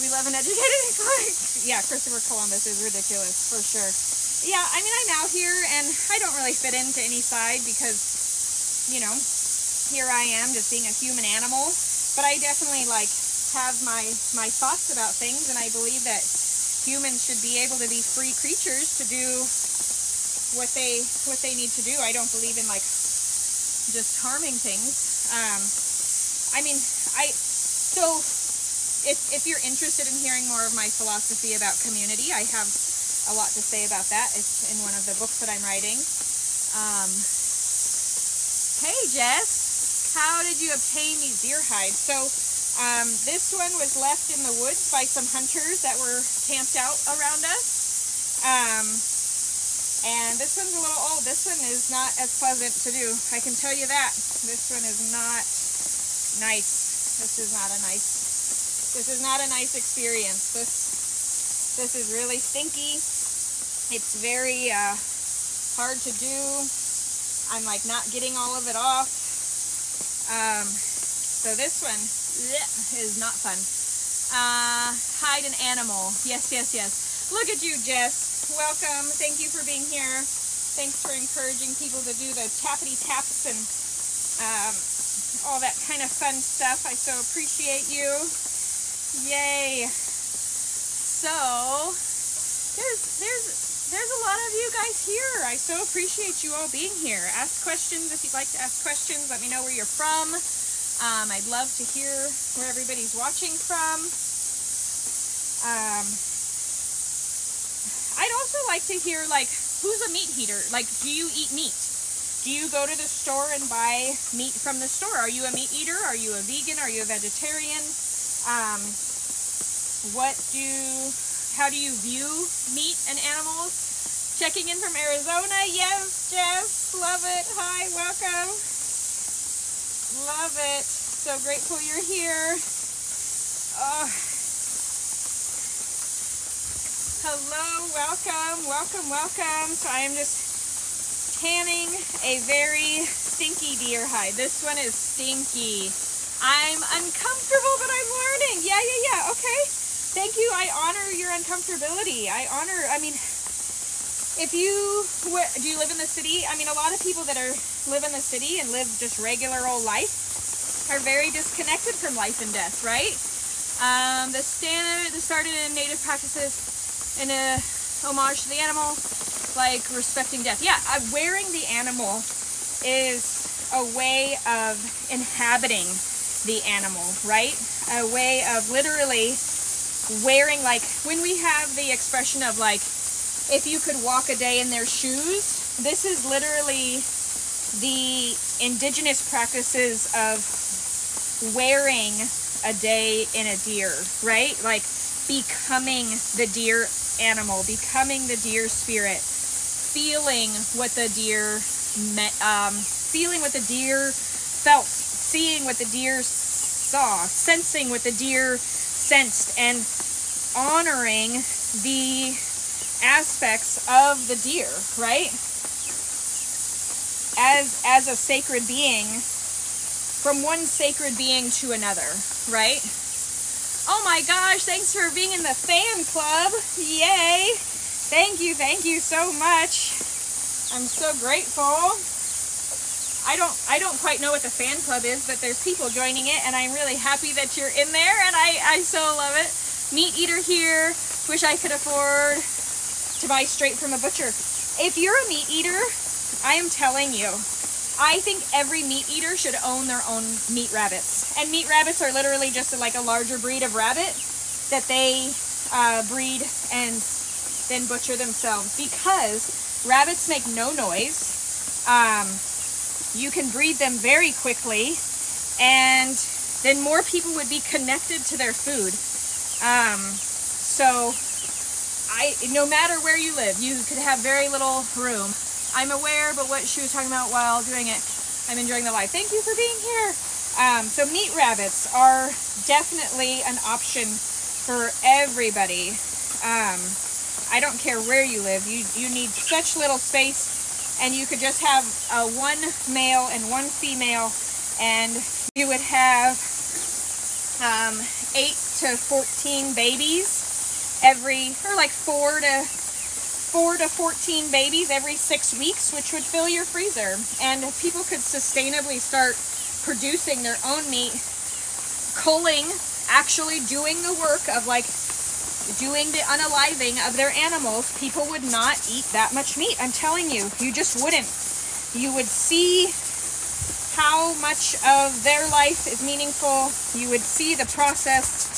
We love an educated quick. Yeah, Christopher Columbus is ridiculous for sure. Yeah, I mean, I'm out here and I don't really fit into any side because, you know, here I am just being a human animal. But I definitely have my thoughts about things, and I believe that humans should be able to be free creatures to do what they need to do. I don't believe in just harming things. If you're interested in hearing more of my philosophy about community, I have a lot to say about that. It's in one of the books that I'm writing. Hey Jess, how did you obtain these deer hides? So this one was left in the woods by some hunters that were camped out around us. And this one's a little old. This one is not as pleasant to do. I can tell you that. This one is not nice. This is not a nice experience. This is really stinky. It's very hard to do. I'm not getting all of it off. So this one is not fun. Hide an animal. Yes. Look at you, Jess. Welcome. Thank you for being here. Thanks for encouraging people to do the tappity taps and all that kind of fun stuff. I so appreciate you. Yay. So there's a lot of you guys here. I so appreciate you all being here. Ask questions if you'd like to ask questions. Let me know where you're from. I'd love to hear where everybody's watching from. I'd also like to hear, who's a meat eater? Do you eat meat? Do you go to the store and buy meat from the store? Are you a meat eater? Are you a vegan? Are you a vegetarian? How do you view meat and animals? Checking in from Arizona. Yes, Jess. Love it. Hi, welcome. Love it. So grateful you're here. Hello, welcome. So I am just tanning a very stinky deer hide. This one is stinky. I'm uncomfortable, but I'm learning. Yeah. Okay. Thank you. I honor your uncomfortability. If you, do you live in the city? I mean, a lot of people that live in the city and live just regular old life are very disconnected from life and death, right? The started in native practices in a homage to the animal. like respecting death. Yeah, wearing the animal is a way of inhabiting the animal, right? A way of literally wearing, like when we have the expression of like, if you could walk a day in their shoes, this is literally the indigenous practices of wearing a day in a deer, right? Like becoming the deer animal, becoming the deer spirit, feeling what the deer feeling what the deer felt, seeing what the deer saw, sensing what the deer sensed, and honoring the aspects of the deer, right? As a sacred being, from one sacred being to another, right? Oh my gosh, thanks for being in the fan club. Yay. Thank you so much. I'm so grateful. I don't quite know what the fan club is, but there's people joining it, and I'm really happy that you're in there, and I so love it. Meat eater here. Wish I could afford to buy straight from a butcher. If you're a meat eater, I am telling you, I think every meat eater should own their own meat rabbits. And meat rabbits are literally just like a larger breed of rabbit that they breed and then butcher themselves, because rabbits make no noise. You can breed them very quickly, and then more people would be connected to their food. So no matter where you live, you could have very little room. I'm aware, but what she was talking about while doing it, I'm enjoying the live. Thank you for being here. So meat rabbits are definitely an option for everybody. I don't care where you live. You need such little space, and you could just have one male and one female, and you would have 8 to 14 babies or like 4 to 14 babies every 6 weeks, which would fill your freezer. And people could sustainably start producing their own meat, culling, actually doing the work of like doing the unaliving of their animals. People would not eat that much meat. I'm telling you, you just wouldn't. You would see how much of their life is meaningful. You would see the process.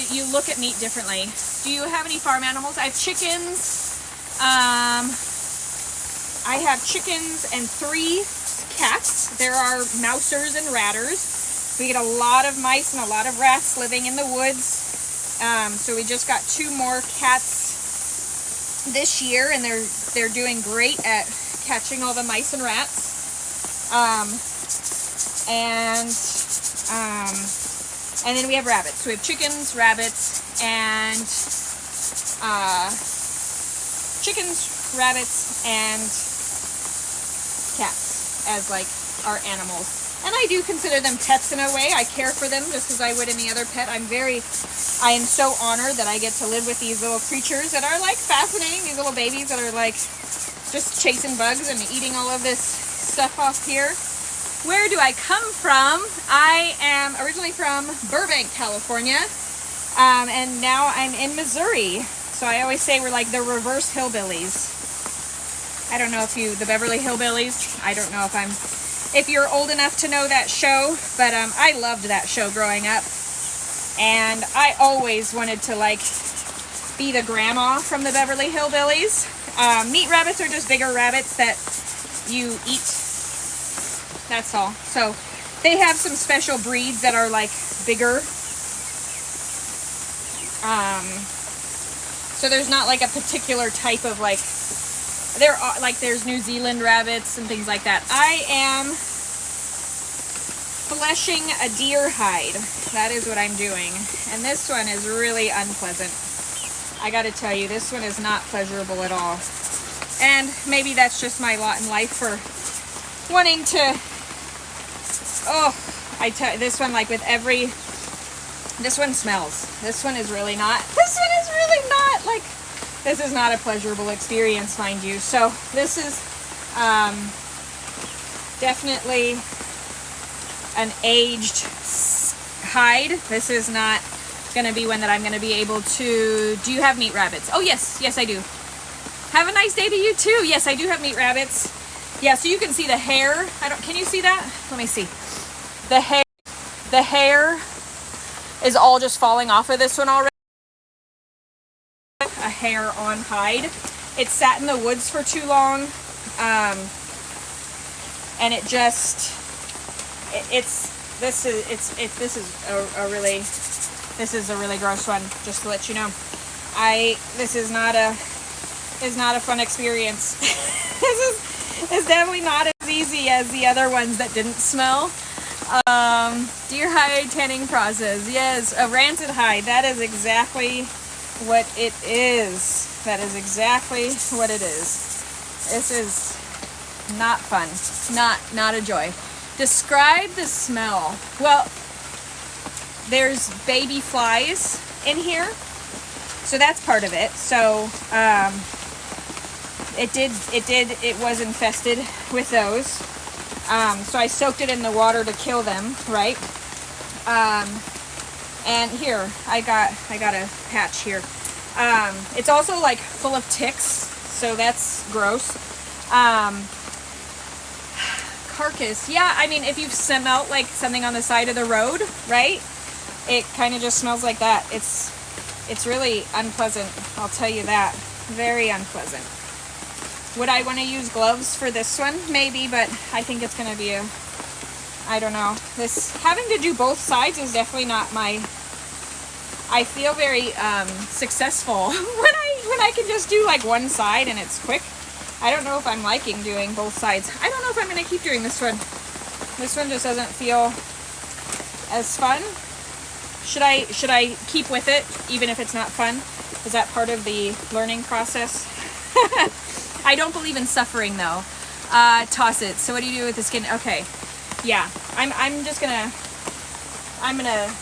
You look at meat differently. Do you have any farm animals? I have chickens. I have chickens and 3 cats. There are mousers and ratters. We get a lot of mice and a lot of rats living in the woods. So we just got 2 more cats this year, and they're doing great at catching all the mice and rats. And then we have rabbits. So we have chickens, rabbits, and cats as like our animals. And I do consider them pets in a way. I care for them just as I would any other pet. I am so honored that I get to live with these little creatures that are like fascinating. These little babies that are like just chasing bugs and eating all of this stuff off here. Where do I come from? I am originally from Burbank, California, and now I'm in Missouri. So I always say we're like the reverse hillbillies. I don't know if the Beverly Hillbillies, I don't know if you're old enough to know that show, but I loved that show growing up. And I always wanted to like be the grandma from the Beverly Hillbillies. Meat rabbits are just bigger rabbits that you eat. That's all. So they have some special breeds that are like bigger. So there's not like a particular type of like, there's New Zealand rabbits and things like that. I am fleshing a deer hide. That is what I'm doing. And this one is really unpleasant. I gotta tell you, this one is not pleasurable at all. And maybe that's just my lot in life for wanting to, this one, like with every, this one smells. This one is really not, like, this is not a pleasurable experience, mind you. So this is definitely an aged hide. This is not gonna be one that I'm gonna be able to. Do you have meat rabbits? Oh yes, yes I do. Have a nice day to you too. Yes, I do have meat rabbits. Yeah, so you can see the hair. Can you see that? Let me see. The hair is all just falling off of this one already. A hair on hide. It sat in the woods for too long. And it just, this is a really gross one, just to let you know. This is not a fun experience. It's definitely not as easy as the other ones that didn't smell. Deer hide tanning process. Yes, a rancid hide. That is exactly what it is. That is exactly what it is. This is not fun. Not a joy. Describe the smell. Well, there's baby flies in here, so that's part of it. So it was infested with those. So I soaked it in the water to kill them, right? And here I got a patch here. It's also like full of ticks, so that's gross. Carcass, yeah, I mean, if you've smelled like something on the side of the road, right, it kind of just smells like that. It's really unpleasant, I'll tell you that. Very unpleasant. Would I want to use gloves for this one? Maybe, but I think it's going to be I don't know. This having to do both sides is definitely not my. I feel very successful when I can just do like one side and it's quick. I don't know if I'm liking doing both sides. I don't know if I'm going to keep doing this one. This one just doesn't feel as fun. Should I keep with it even if it's not fun? Is that part of the learning process? I don't believe in suffering though. Toss it. So what do you do with the skin? Okay. Yeah. I'm gonna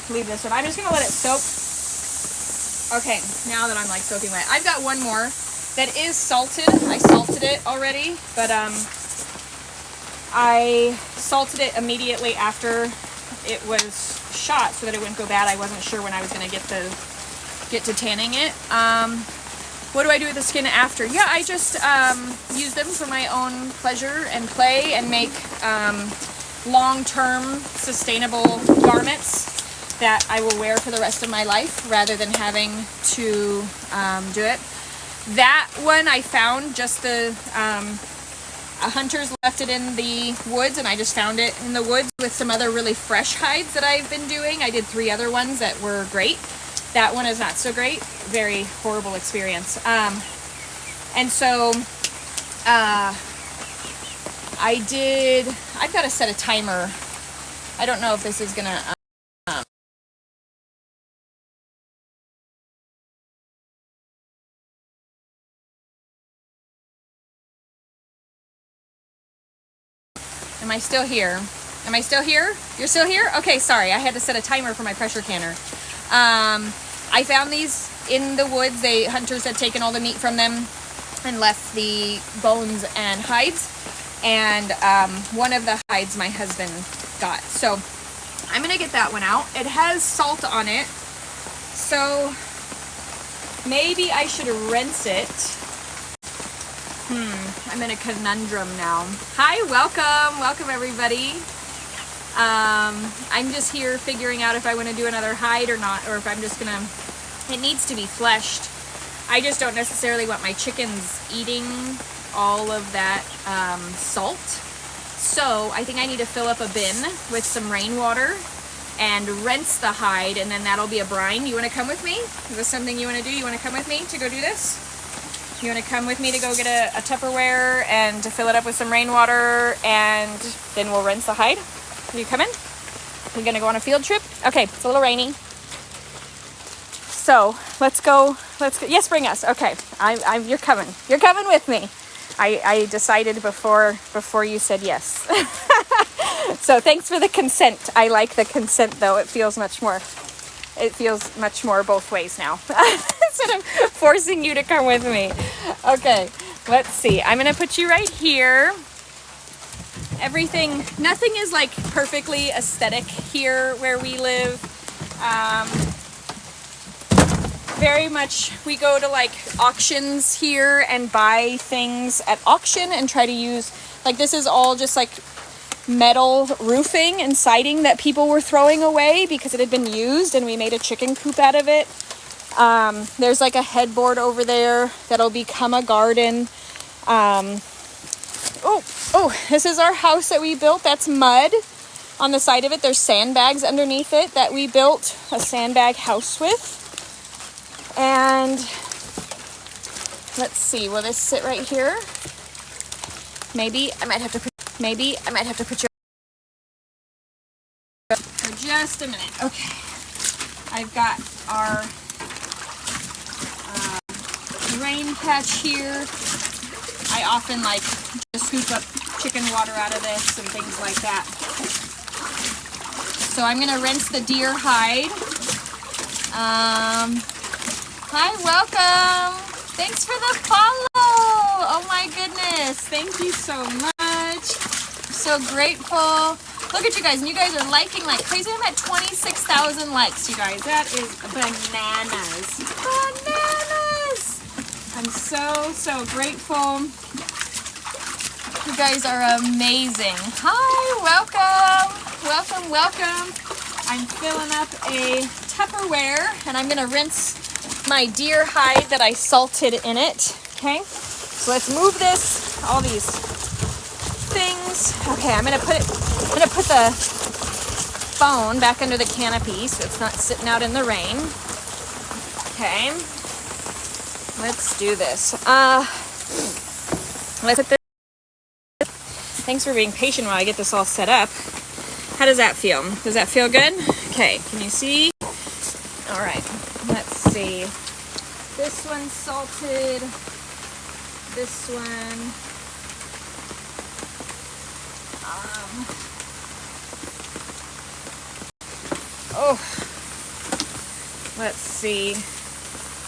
leave this one. I'm just gonna let it soak. Okay, now that I'm like soaking wet. I've got one more that is salted. I salted it already, but I salted it immediately after it was shot so that it wouldn't go bad. I wasn't sure when I was gonna get to tanning it. What do I do with the skin after? Yeah, I just use them for my own pleasure and play and make long-term sustainable garments that I will wear for the rest of my life rather than having to do it. That one I found just hunters left it in the woods, and I just found it in the woods with some other really fresh hides that I've been doing. I did 3 other ones that were great. That one is not so great. Very horrible experience. And so I've got to set a timer. I don't know if this is gonna am I still here? Am I still here? You're still here? Okay, sorry. I had to set a timer for my pressure canner. I found these in the woods. Hunters had taken all the meat from them and left the bones and hides. And one of the hides my husband got. So I'm gonna get that one out. It has salt on it, so maybe I should rinse it. I'm in a conundrum now. Hi, welcome everybody. I'm just here figuring out if I want to do another hide or not, or if I'm just gonna, it needs to be fleshed. I just don't necessarily want my chickens eating all of that salt. So I think I need to fill up a bin with some rainwater and rinse the hide, and then that'll be a brine. You want to come with me? Is this something you want to do? You want to come with me to go do this? You want to come with me to go get a Tupperware and to fill it up with some rainwater, and then we'll rinse the hide? Are you coming? We're gonna go on a field trip? Okay, it's a little rainy. So let's go. Yes, bring us. Okay, you're coming. You're coming with me. I decided before you said yes. So thanks for the consent. I like the consent though. It feels much more both ways now. Instead of forcing you to come with me. Okay, let's see. I'm gonna put you right here. Nothing is like perfectly aesthetic here where we live. very much, we go to like auctions here and buy things at auction and try to use, like this is all just like metal roofing and siding that people were throwing away because it had been used, and we made a chicken coop out of it. There's like a headboard over there that'll become a garden. This is our house that we built. That's mud on the side of it. There's sandbags underneath it that we built a sandbag house with. And let's see, will this sit right here? Maybe I might have to put you for just a minute. Okay, I've got our rain catch here. I often like just scoop up chicken water out of this and things like that. So I'm gonna rinse the deer hide. Hi, welcome. Thanks for the follow. Oh my goodness, thank you so much. So grateful. Look at you guys, and you guys are liking like crazy. I'm at 26,000 likes, you guys. That is bananas. Bananas! I'm so grateful. You guys are amazing. Hi, welcome. I'm filling up a Tupperware, and I'm gonna rinse my deer hide that I salted in it. Okay, so let's move this, all these things. Okay, I'm gonna put the phone back under the canopy so it's not sitting out in the rain. Okay, let's do this. Let's put this. Thanks for being patient while I get this all set up. How does that feel? Does that feel good? Okay, can you see? All right, let's see. This one's salted. This one. Let's see.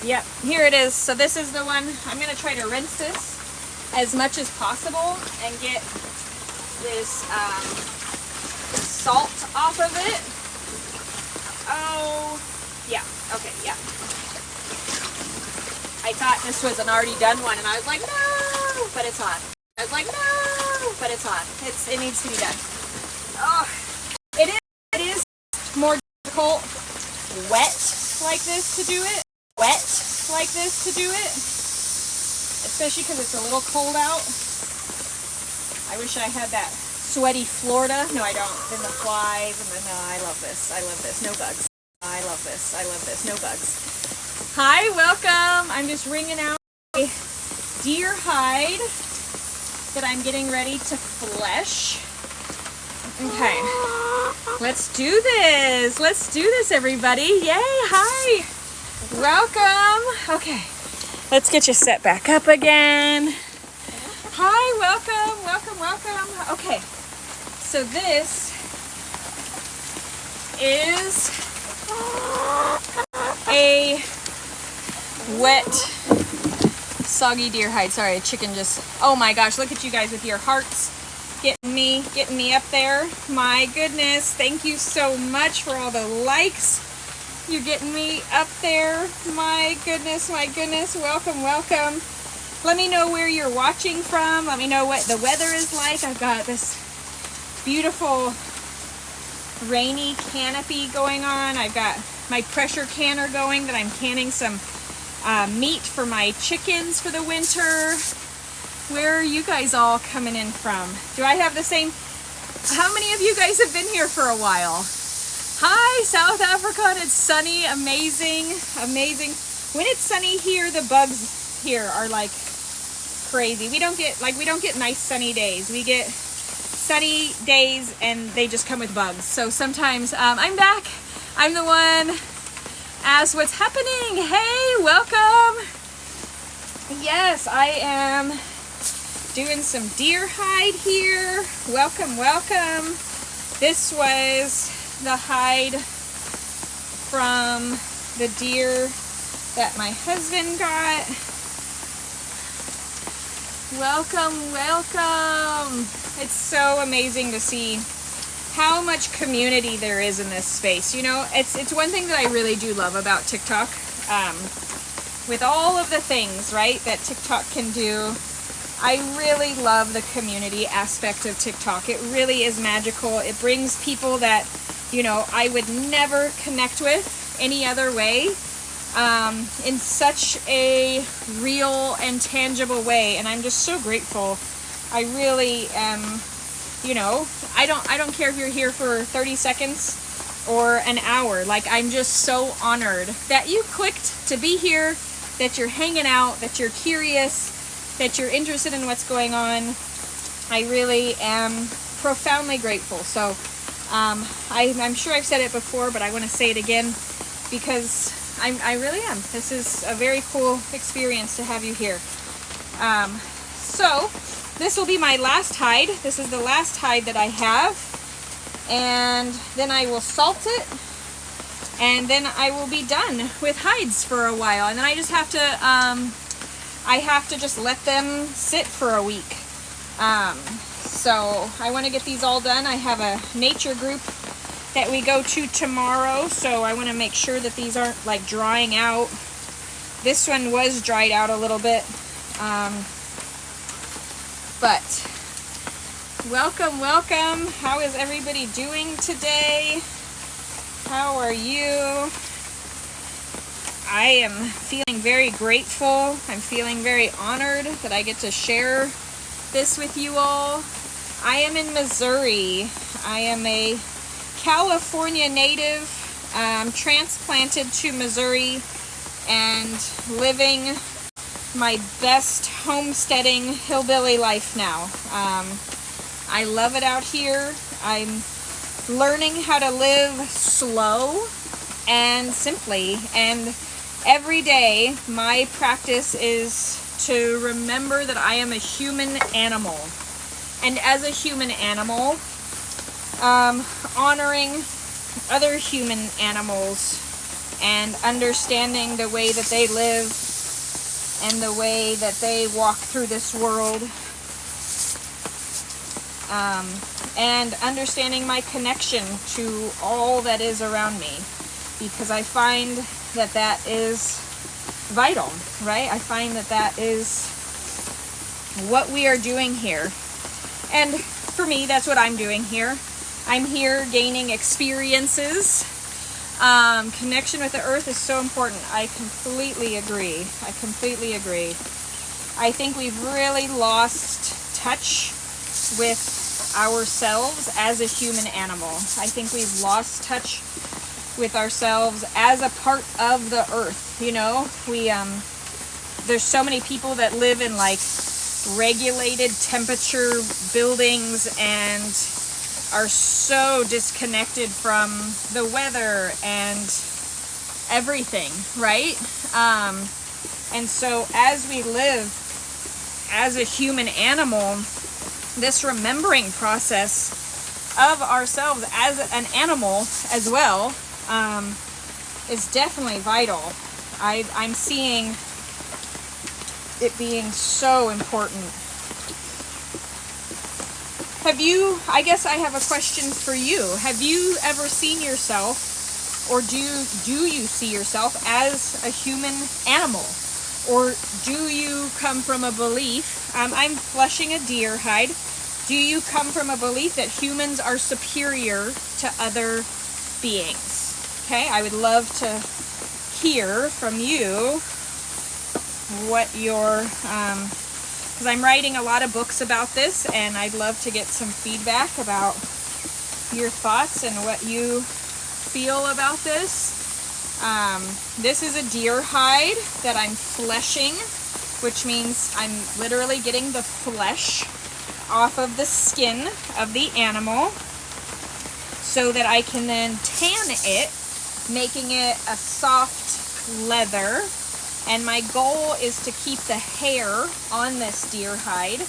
Yep, here it is. So this is the one. I'm gonna try to rinse this as much as possible and get this salt off of it. Oh, yeah, okay, yeah. I thought this was an already done one, and I was like, no, but it's on. I was like, no, but it's on. It needs to be done. Oh, it is more difficult wet like this to do it. Especially because it's a little cold out. I wish I had that sweaty Florida. No, I don't. Then the flies and no, I love this. No bugs. I love this. No bugs. Hi, welcome. I'm just wringing out a deer hide that I'm getting ready to flesh. Okay. Let's do this. Everybody. Yay. Hi. Welcome. Okay. Let's get you set back up again. Hi, welcome. Okay, so this is a wet, soggy deer hide. Sorry, a chicken just, oh my gosh, look at you guys with your hearts getting me up there. My goodness, thank you so much for all the likes. You're getting me up there. My goodness. Welcome. Let me know where you're watching from. Let me know what the weather is like. I've got this beautiful rainy canopy going on. I've got my pressure canner going that I'm canning some meat for my chickens for the winter. Where are you guys all coming in from? Do I have the same? How many of you guys have been here for a while? Hi, South Africa, and it's sunny, amazing. When it's sunny here, the bugs here are like crazy. We don't get nice sunny days. We get sunny days and they just come with bugs. So sometimes I'm back. I'm the one. Ask what's happening. Hey, welcome. Yes, I am doing some deer hide here. Welcome. This was the hide from the deer that my husband got. Welcome. It's so amazing to see how much community there is in this space. You know, it's one thing that I really do love about TikTok. with all of the things, right, that TikTok can do, I really love the community aspect of TikTok. It really is magical. It brings people that, you know, I would never connect with any other way, in such a real and tangible way. And I'm just so grateful. I really am, you know, I don't care if you're here for 30 seconds or an hour. Like, I'm just so honored that you clicked to be here, that you're hanging out, that you're curious, that you're interested in what's going on. I really am profoundly grateful. So I'm sure I've said it before, but I want to say it again because I really am. This is a very cool experience to have you here. So this will be my last hide. This is the last hide that I have. And then I will salt it. And then I will be done with hides for a while. And then I just have to, just let them sit for a week. So I want to get these all done. I have a nature group that we go to tomorrow, so I want to make sure that these aren't like drying out. This one was dried out a little bit, but welcome. How is everybody doing today? How are you? I am feeling very grateful. I'm feeling very honored that I get to share this with you all. I am in Missouri. I am a California native, transplanted to Missouri and living my best homesteading hillbilly life now. I love it out here. I'm learning how to live slow and simply, and every day my practice is to remember that I am a human animal, and as a human animal, honoring other human animals and understanding the way that they live and the way that they walk through this world, and understanding my connection to all that is around me, because I find that that is vital, right? I find that that is what we are doing here. And for me, that's what I'm doing here. I'm here gaining experiences. Connection with the earth is so important. I completely agree. I think we've really lost touch with ourselves as a human animal. I think we've lost touch with ourselves as a part of the earth. You know, there's so many people that live in like regulated temperature buildings and are so disconnected from the weather and everything, right? And so as we live as a human animal, this remembering process of ourselves as an animal as well is definitely vital. I'm seeing it being so important. I guess I have a question for you. Have you ever seen yourself, or do you see yourself as a human animal? Or do you come from a belief, I'm fleshing a deer hide, do you come from a belief that humans are superior to other beings? Okay, I would love to hear from you what your, because I'm writing a lot of books about this, and I'd love to get some feedback about your thoughts and what you feel about this. This is a deer hide that I'm fleshing, which means I'm literally getting the flesh off of the skin of the animal so that I can then tan it, making it a soft leather. And my goal is to keep the hair on this deer hide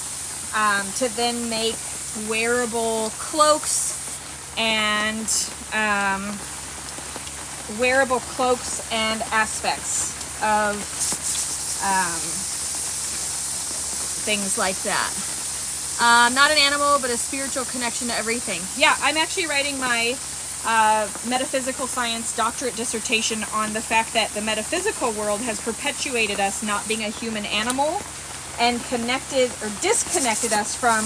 to then make wearable cloaks and aspects of things like that. Not an animal, but a spiritual connection to everything. Yeah, I'm actually writing my metaphysical science doctorate dissertation on the fact that the metaphysical world has perpetuated us not being a human animal and connected or disconnected us from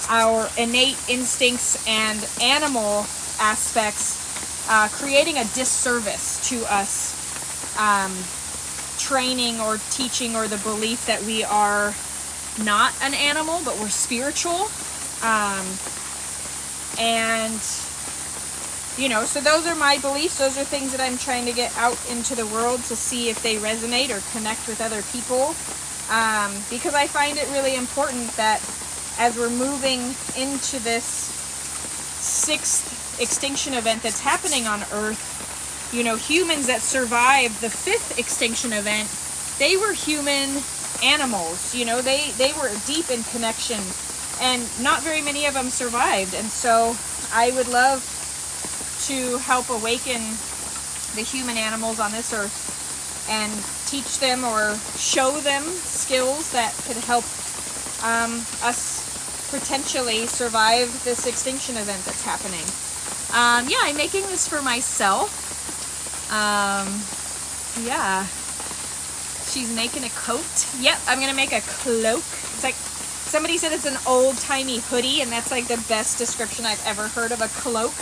our innate instincts and animal aspects, creating a disservice to us, training or teaching or the belief that we are not an animal but we're spiritual. And you know, so those are my beliefs. Those are things that I'm trying to get out into the world to see if they resonate or connect with other people. Because I find it really important that as we're moving into this 6th extinction event that's happening on Earth, you know, humans that survived the 5th extinction event, they were human animals. You know, they were deep in connection, and not very many of them survived. And so I would love to help awaken the human animals on this earth and teach them or show them skills that could help us potentially survive this extinction event that's happening. Yeah, I'm making this for myself. Yeah, she's making a coat. Yep, I'm gonna make a cloak. It's like, somebody said it's an old-timey hoodie, and that's like the best description I've ever heard of a cloak.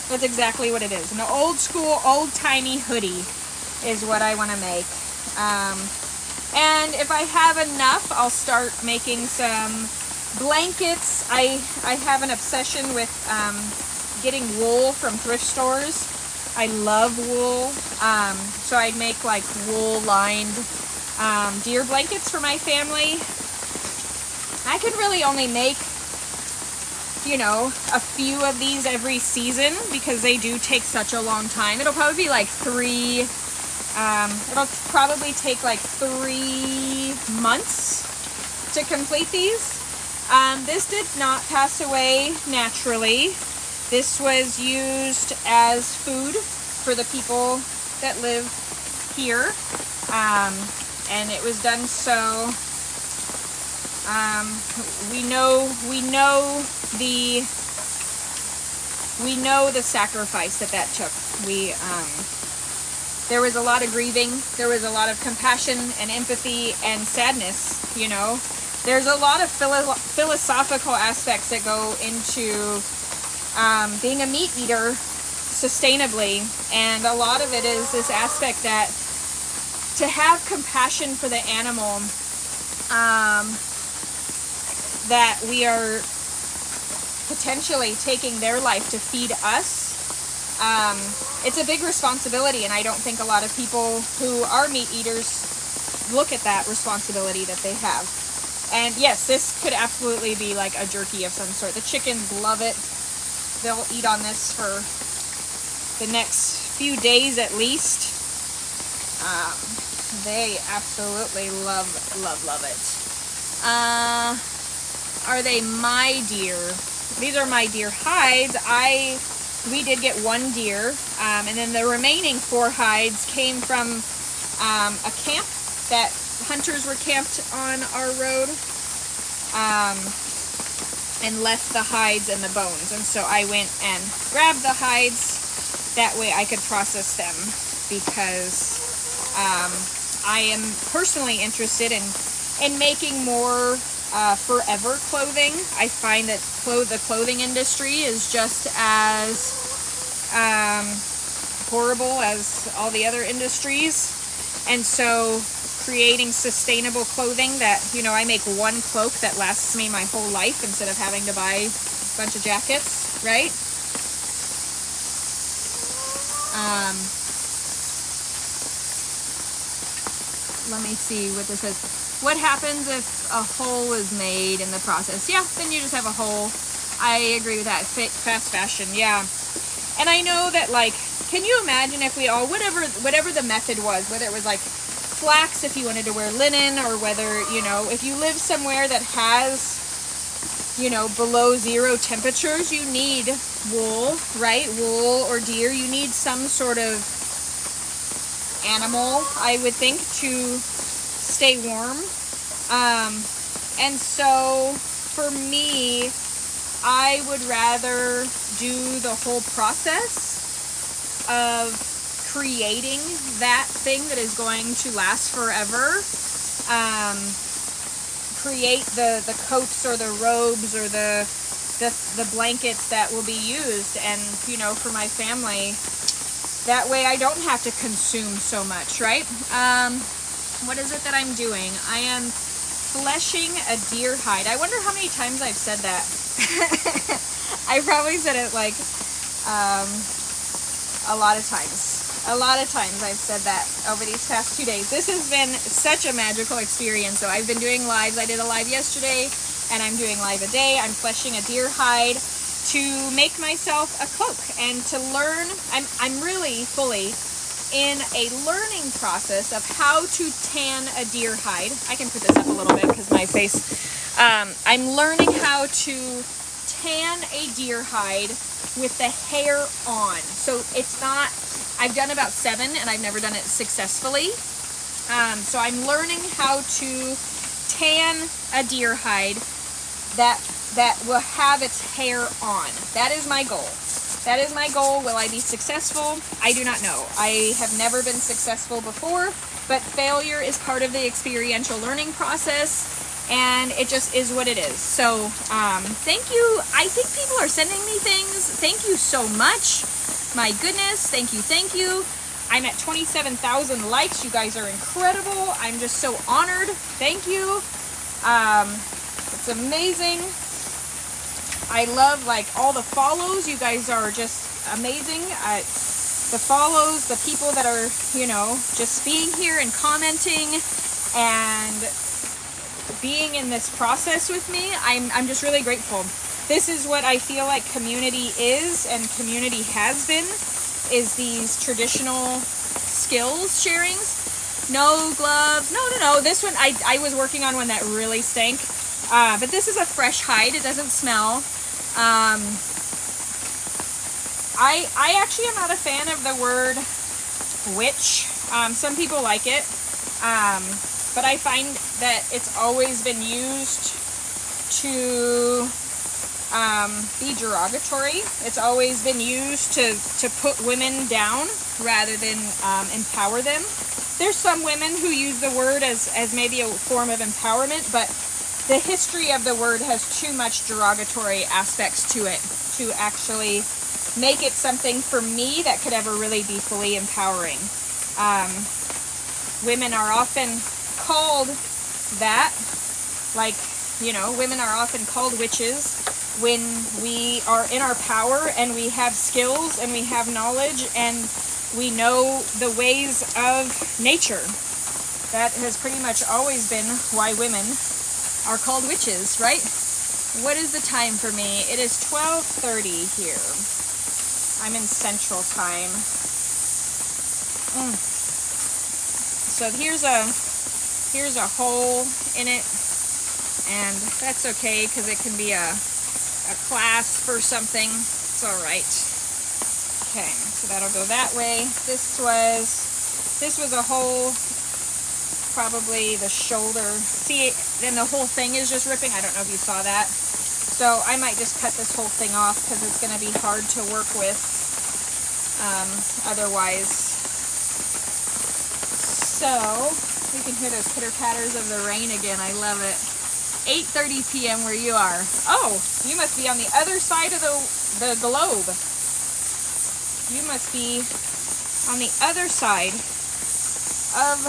That's exactly what it is. An old school, old-timey hoodie is what I want to make. And if I have enough, I'll start making some blankets. I have an obsession with getting wool from thrift stores. I love wool. So I'd make like wool-lined deer blankets for my family. I could really only make, you know, a few of these every season because they do take such a long time. It'll probably be like it'll probably take like 3 months to complete these. This did not pass away naturally. This was used as food for the people that live here. And it was done so, we know the sacrifice that took. There was a lot of grieving. There was a lot of compassion and empathy and sadness. You know, there's a lot of philosophical aspects that go into being a meat eater sustainably, and a lot of it is this aspect that to have compassion for the animal, that we are potentially taking their life to feed us. It's a big responsibility, and I don't think a lot of people who are meat eaters look at that responsibility that they have. And yes, this could absolutely be like a jerky of some sort. The chickens love it. They'll eat on this for the next few days at least. They absolutely love it. Are they my deer? These are my deer hides. We did get 1 deer, and then the remaining 4 hides came from a camp that hunters were camped on our road, and left the hides and the bones. And so I went and grabbed the hides. That way I could process them, because I am personally interested in making more forever clothing. I find that the clothing industry is just as horrible as all the other industries, and so creating sustainable clothing that, you know, I make 1 cloak that lasts me my whole life instead of having to buy a bunch of jackets, right? Let me see what this says. What happens if a hole is made in the process? Yeah, then you just have a hole. I agree with that. Fast fashion, yeah. And I know that, like, can you imagine if we all, whatever the method was, whether it was like flax if you wanted to wear linen, or whether, you know, if you live somewhere that has, you know, below 0 temperatures, you need wool, right? Wool or deer, you need some sort of animal, I would think, to stay warm. And so for me, I would rather do the whole process of creating that thing that is going to last forever. Create the coats or the robes or the blankets that will be used, and you know, for my family, that way I don't have to consume so much, right? What is it that I'm doing? I am fleshing a deer hide. I wonder how many times I've said that. I probably said it like a lot of times. A lot of times I've said that over these past 2 days. This has been such a magical experience. So I've been doing lives. I did a live yesterday, and I'm doing live a day. I'm fleshing a deer hide to make myself a cloak and to learn. I'm really fully in a learning process of how to tan a deer hide. I can put this up a little bit because my face. I'm learning how to tan a deer hide with the hair on. So it's not. I've done about 7 and I've never done it successfully. So I'm learning how to tan a deer hide that will have its hair on. That is my goal. That is my goal. Will I be successful? I do not know. I have never been successful before, but failure is part of the experiential learning process, and it just is what it is. So thank you. I think people are sending me things. Thank you so much. My goodness, thank you, thank you. I'm at 27,000 likes. You guys are incredible. I'm just so honored. Thank you. It's amazing. I love like all the follows. You guys are just amazing. The follows, the people that are, you know, just being here and commenting and being in this process with me. I'm just really grateful. This is what I feel like community is, and community has been, is these traditional skills sharings. No gloves, no. This one, I was working on one that really stank. But this is a fresh hide. It doesn't smell. I actually am not a fan of the word witch. Some people like it. But I find that it's always been used to be derogatory. It's always been used to put women down rather than empower them. There's some women who use the word as maybe a form of empowerment, but the history of the word has too much derogatory aspects to it to actually make it something for me that could ever really be fully empowering. Women are often called that, like, you know, women are often called witches when we are in our power and we have skills and we have knowledge and we know the ways of nature. That has pretty much always been why women are called witches, right? What is the time for me? It is 12:30 here. I'm in Central Time. So here's a hole in it, and that's okay because it can be a clasp or something. It's all right. Okay, so that'll go that way. This was a hole, probably the shoulder. See, then the whole thing is just ripping. I don't know if you saw that. So I might just cut this whole thing off because it's going to be hard to work with otherwise. So you can hear those pitter-patters of the rain again. I love it. 8:30 p.m. where you are. Oh, you must be on the other side of the globe. You must be on the other side of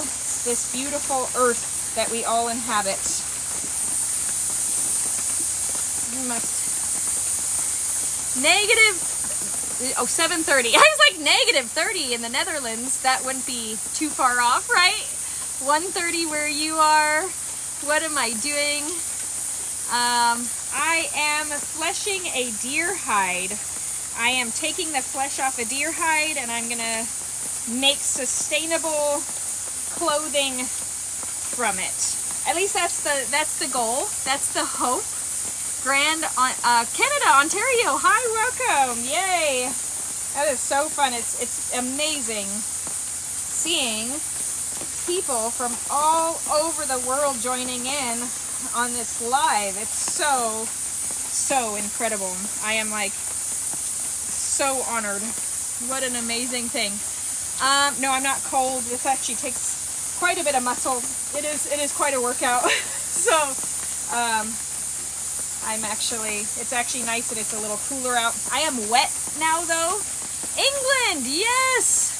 this beautiful earth that we all inhabit. You must. Negative. Oh, 7:30. I was like negative 30 in the Netherlands. That wouldn't be too far off, right? 1:30 where you are. What am I doing? I am fleshing a deer hide. I am taking the flesh off a deer hide and I'm gonna make sustainable clothing from it. At least that's the goal. That's the hope. Canada, Ontario. Hi, welcome. Yay. That is so fun. It's amazing seeing people from all over the world joining in on this live. It's so incredible. I am like so honored What an amazing thing. No, I'm not cold. This actually takes quite a bit of muscle. It is quite a workout. So, it's actually nice that it's a little cooler out. I am wet now though. England, yes!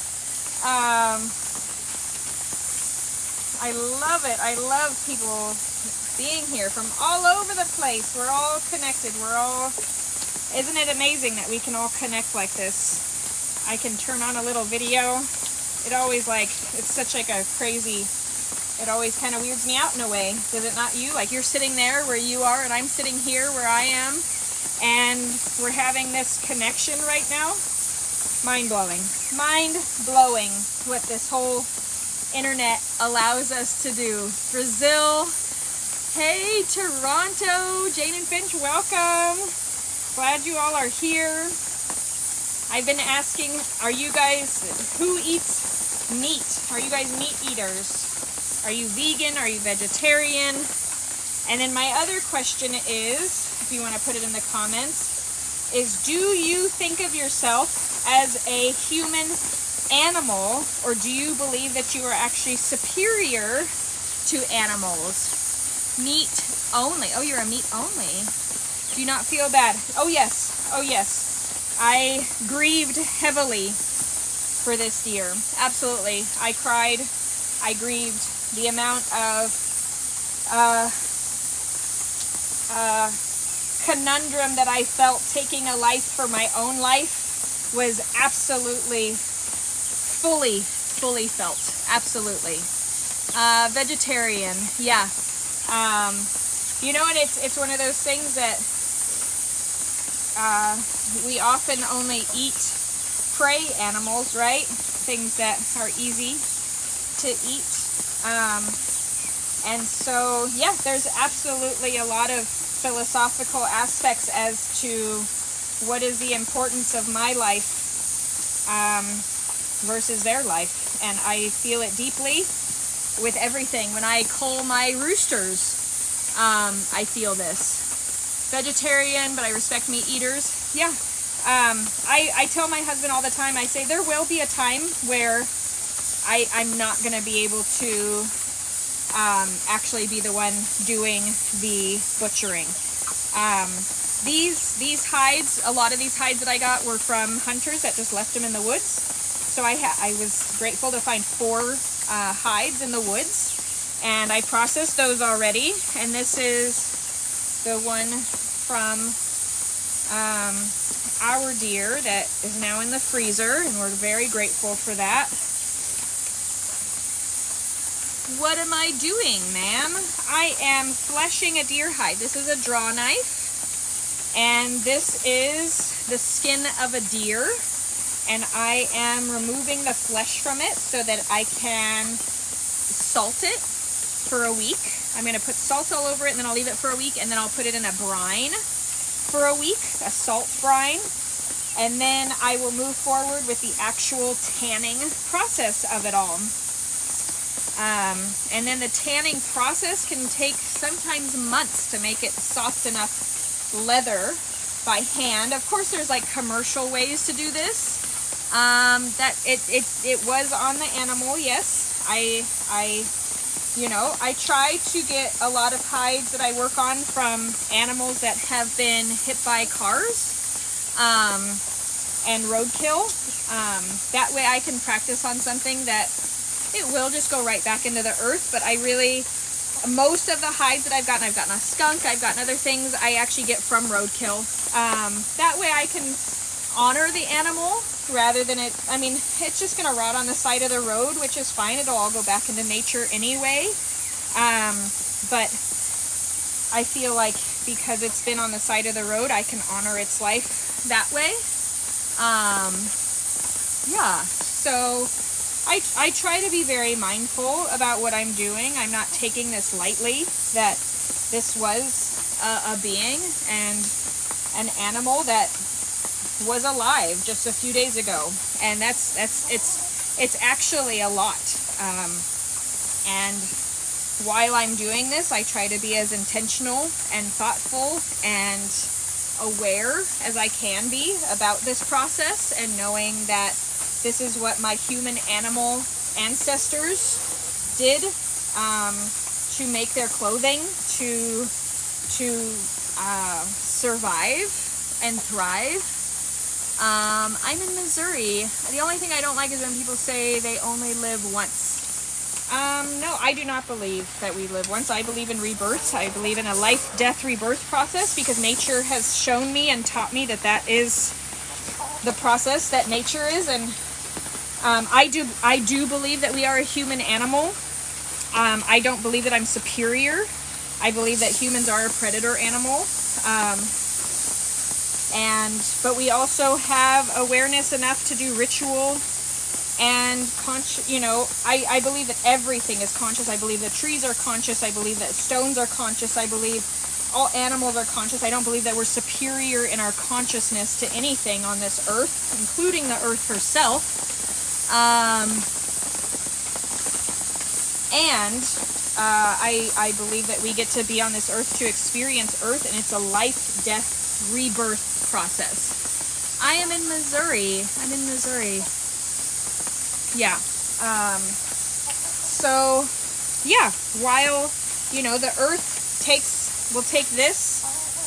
I love it. I love people being here from all over the place. We're all connected. Isn't it amazing that we can all connect like this? I can turn on a little video. It always it's such like a crazy, it always kind of weirds me out in a way. Does it not you? Like you're sitting there where you are and I'm sitting here where I am. And we're having this connection right now. Mind-blowing. Mind-blowing what this whole internet allows us to do. Brazil. Hey, Toronto. Jane and Finch, welcome. Glad you all are here. I've been asking, are you guys, who eats meat? Are you guys meat eaters? Are you vegan? Are you vegetarian? And then my other question is, if you want to put it in the comments, is do you think of yourself as a human animal, or do you believe that you are actually superior to animals? Meat only. Oh, you're a meat only. Do you not feel bad? Oh yes. Oh yes. I grieved heavily for this deer. Absolutely. I cried. I grieved. The amount of conundrum that I felt taking a life for my own life was absolutely fully felt. Absolutely. Vegetarian. Yeah. You know, and it's one of those things that we often only eat prey animals, right? Things that are easy to eat. And so, yeah, there's absolutely a lot of philosophical aspects as to what is the importance of my life versus their life. And I feel it deeply with everything. When I cull my roosters, I feel this. Vegetarian, but I respect meat eaters. Yeah. I tell my husband all the time, I say there will be a time where I'm not going to be able to actually be the one doing the butchering. These hides, a lot of these hides that I got were from hunters that just left them in the woods. So I was grateful to find 4 hides in the woods, and I processed those already. And this is the one from our deer that is now in the freezer, and we're very grateful for that. What am I doing, ma'am? I am fleshing a deer hide. This is a draw knife, and this is the skin of a deer, and I am removing the flesh from it so that I can salt it for a week. I'm going to put salt all over it, and then I'll leave it for a week, and then I'll put it in a brine for a week, a salt brine, and then I will move forward with the actual tanning process of it all. And then the tanning process can take sometimes months to make it soft enough leather by hand. Of course, there's like commercial ways to do this. That it was on the animal, yes. I try to get a lot of hides that I work on from animals that have been hit by cars and roadkill. That way I can practice on something that it will just go right back into the earth. But most of the hides that I've gotten a skunk, I've gotten other things I actually get from roadkill. That way I can honor the animal rather than it's just going to rot on the side of the road, which is fine. It'll all go back into nature anyway. But I feel like because it's been on the side of the road, I can honor its life that way. Yeah, so I try to be very mindful about what I'm doing. I'm not taking this lightly, that this was a being and an animal that was alive just a few days ago, and it's actually a lot. And while I'm doing this, I try to be as intentional and thoughtful and aware as I can be about this process, and knowing that this is what my human animal ancestors did to make their clothing, to survive and thrive. I'm in Missouri. The only thing I don't like is when people say they only live once. No, I do not believe that we live once. I believe in rebirth. I believe in a life, death, rebirth process, because nature has shown me and taught me that that is the process that nature is. And I do believe that we are a human animal. I don't believe that I'm superior. I believe that humans are a predator animal. But we also have awareness enough to do ritual and I believe that everything is conscious. I believe that trees are conscious. I believe that stones are conscious. I believe all animals are conscious. I don't believe that we're superior in our consciousness to anything on this earth, including the earth herself. I believe that we get to be on this earth to experience earth, and it's a life, death, rebirth process. I am in Missouri. I'm in Missouri. Yeah. So, yeah, while, the earth will take this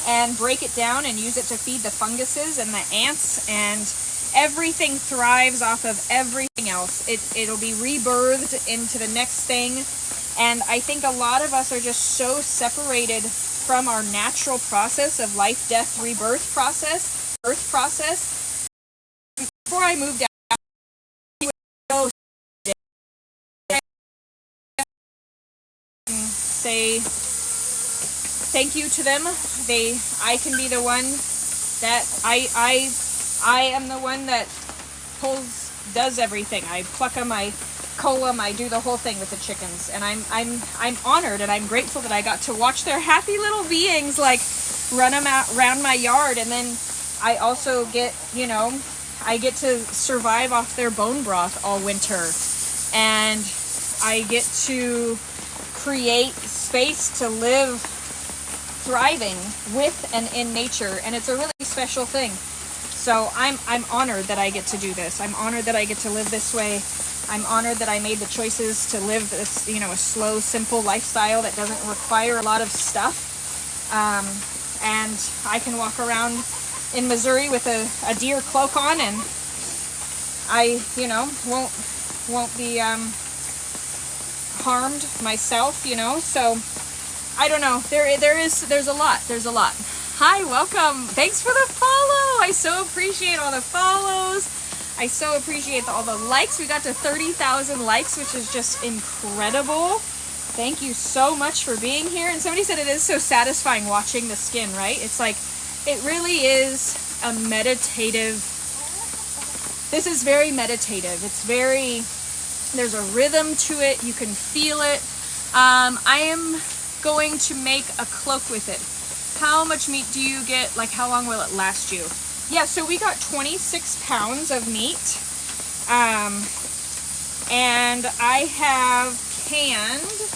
and break it down and use it to feed the funguses and the ants, and everything thrives off of everything else. It'll be rebirthed into the next thing. And I think a lot of us are just so separated from our natural process of life, death, rebirth process, earth process. Before I moved out, say thank you to them. I can be the one that I am the one that does everything. I pluck them, I cull them, I do the whole thing with the chickens, and I'm honored and I'm grateful that I got to watch their happy little beings like run them out around my yard. And then I also get I get to survive off their bone broth all winter, and I get to create space to live thriving with and in nature, and it's a really special thing. So I'm honored that I get to do this. I'm honored that I get to live this way. I'm honored that I made the choices to live this, a slow, simple lifestyle that doesn't require a lot of stuff. And I can walk around in Missouri with a deer cloak on, and I, won't be harmed myself, So I don't know. There's a lot. There's a lot. Hi, welcome. Thanks for the follow. I so appreciate all the follows. I so appreciate all the likes. We got to 30,000 likes, which is just incredible. Thank you so much for being here. And somebody said it is so satisfying watching the skin, right? It's like, it really is a meditative. This is very meditative. There's a rhythm to it. You can feel it. I am going to make a cloak with it. How much meat do you get? Like, how long will it last you? Yeah, so we got 26 pounds of meat. And I have canned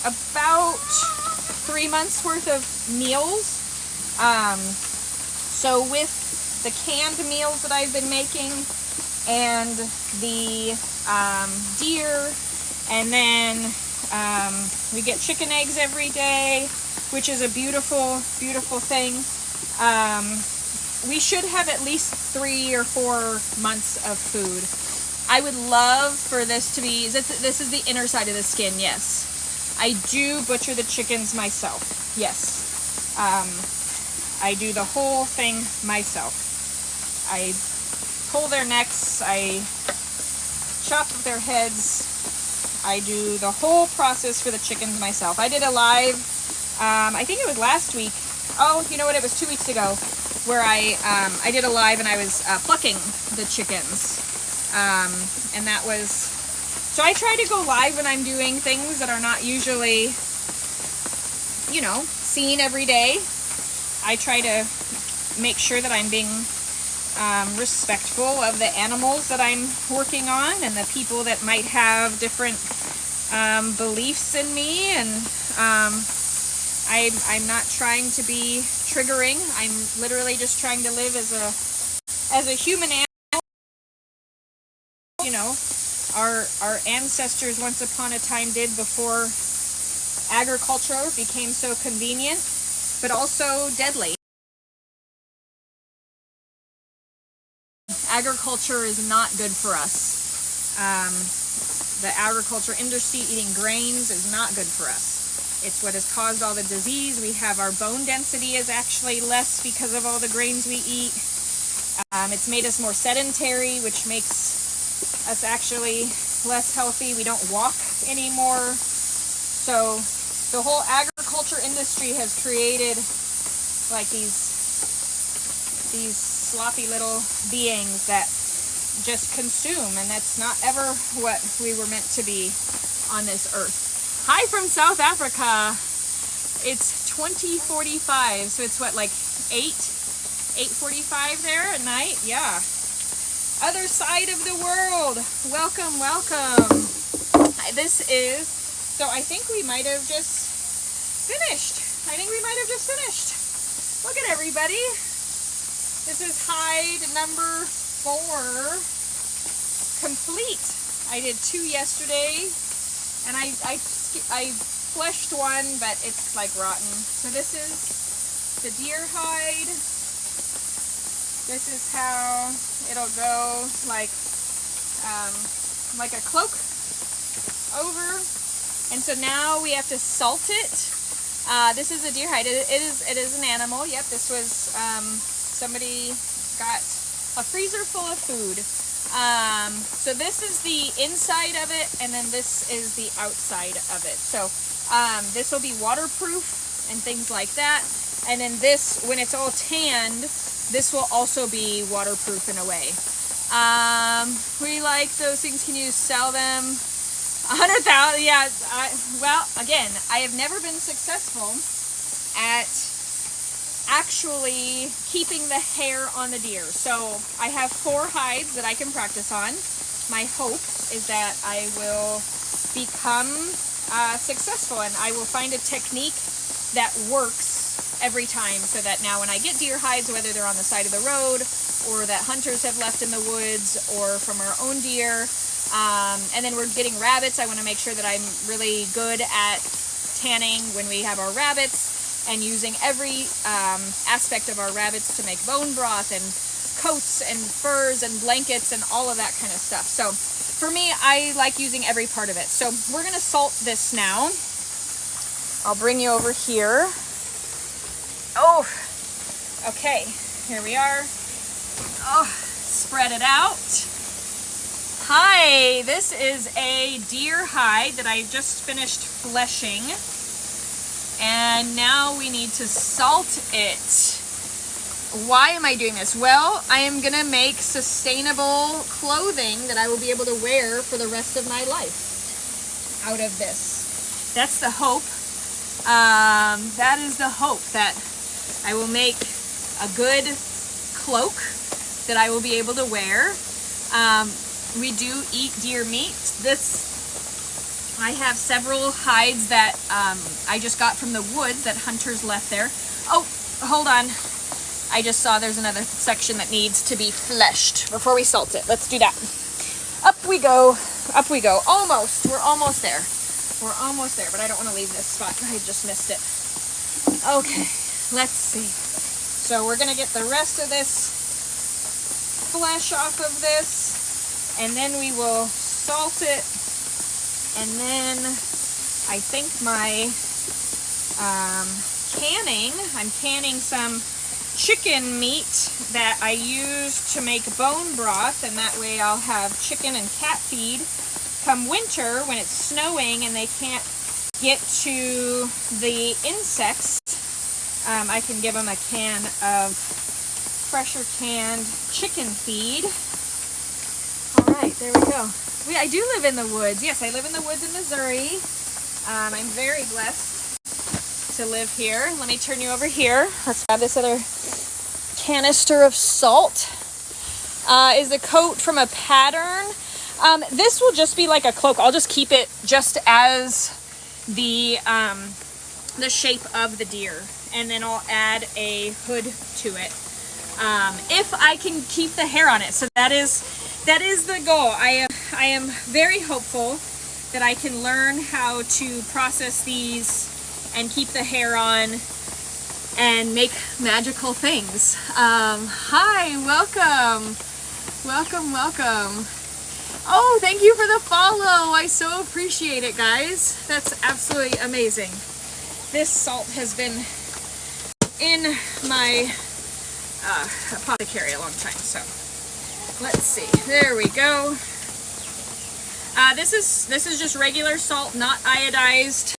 about 3 months worth of meals. So with the canned meals that I've been making, and the deer, and then we get chicken eggs every day, which is a beautiful, beautiful thing. We should have at least 3 or 4 months of food. I would love for this to be, this is the inner side of the skin, yes. I do butcher the chickens myself, yes. I do the whole thing myself. I pull their necks, I chop their heads, I do the whole process for the chickens myself. I did a live, I think it was last week. Oh, you know what, it was 2 weeks ago, where I did a live and I was plucking the chickens. And that was, so I try to go live when I'm doing things that are not usually, seen every day. I try to make sure that I'm being respectful of the animals that I'm working on and the people that might have different beliefs in me. And I I'm not trying to be triggering. I'm literally just trying to live as a human animal. You know, our ancestors once upon a time did before agriculture became so convenient, but also deadly. Agriculture is not good for us. The agriculture industry, eating grains, is not good for us. It's what has caused all the disease. We have our bone density is actually less because of all the grains we eat. It's made us more sedentary, which makes us actually less healthy. We don't walk anymore. So the whole agriculture industry has created like these sloppy little beings that just consume, and that's not ever what we were meant to be on this earth. Hi from South Africa. It's 20:45, so it's what, like 8:45 there at night? Yeah. Other side of the world. Welcome, welcome. This is, so I think we might have just finished. Look at everybody. This is hide number 4 complete. I did 2 yesterday, and I fleshed one, but it's like rotten. So this is the deer hide. This is how it'll go, like a cloak over. And so now we have to salt it. This is a deer hide. It is an animal. Yep, this was somebody got a freezer full of food. So this is the inside of it, and then this is the outside of it. So this will be waterproof and things like that. And then this, when it's all tanned, this will also be waterproof in a way. We like those things. Can you sell them? 100,000. Yeah. Well, again, I have never been successful at actually keeping the hair on the deer. So I have 4 hides that I can practice on. My hope is that I will become successful, and I will find a technique that works every time, so that now when I get deer hides, whether they're on the side of the road or that hunters have left in the woods or from our own deer, and then we're getting rabbits, I want to make sure that I'm really good at tanning when we have our rabbits, and using every aspect of our rabbits to make bone broth and coats and furs and blankets and all of that kind of stuff. So for me, I like using every part of it. So we're going to salt this now. I'll bring you over here. Oh, okay, here we are. Oh, spread it out. Hi, this is a deer hide that I just finished fleshing. And now we need to salt it. Why am I doing this? Well, I am gonna make sustainable clothing that I will be able to wear for the rest of my life out of this. That's the hope. That is the hope, that I will make a good cloak that I will be able to wear. We do eat deer meat. I have several hides that I just got from the woods that hunters left there. Oh, hold on. I just saw there's another section that needs to be fleshed before we salt it. Let's do that. Up we go. Up we go. Almost. We're almost there. We're almost there, but I don't want to leave this spot. I just missed it. Okay, let's see. So we're going to get the rest of this flesh off of this, and then we will salt it. And then I think my canning, I'm canning some chicken meat that I use to make bone broth, and that way I'll have chicken and cat feed come winter when it's snowing and they can't get to the insects. I can give them a can of pressure canned chicken feed. All right, there we go. I do live in the woods. Yes, I live in the woods in Missouri. I'm very blessed to live here. Let me turn you over here. Let's grab this other canister of salt. Is a coat from a pattern. This will just be like a cloak. I'll just keep it just as the the shape of the deer, and then I'll add a hood to it. If I can keep the hair on it. So that is the goal. I am very hopeful that I can learn how to process these and keep the hair on and make magical things. Hi, welcome. Oh, thank you for the follow. I so appreciate it, guys. That's absolutely amazing. This salt has been in my apothecary a long time, so let's see. There we go. This is just regular salt, not iodized.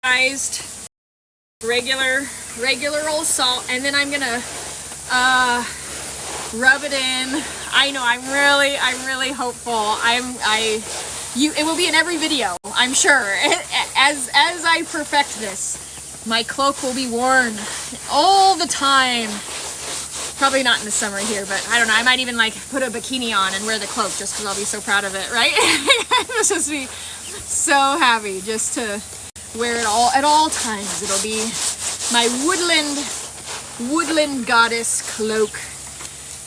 Regular old salt, and then I'm gonna rub it in. I know I'm really hopeful. It will be in every video, I'm sure. As I perfect this, my cloak will be worn all the time. Probably not in the summer here, but I don't know. I might even like put a bikini on and wear the cloak just because I'll be so proud of it, right? I'll just be so happy just to wear it all at all times. It'll be my woodland goddess cloak.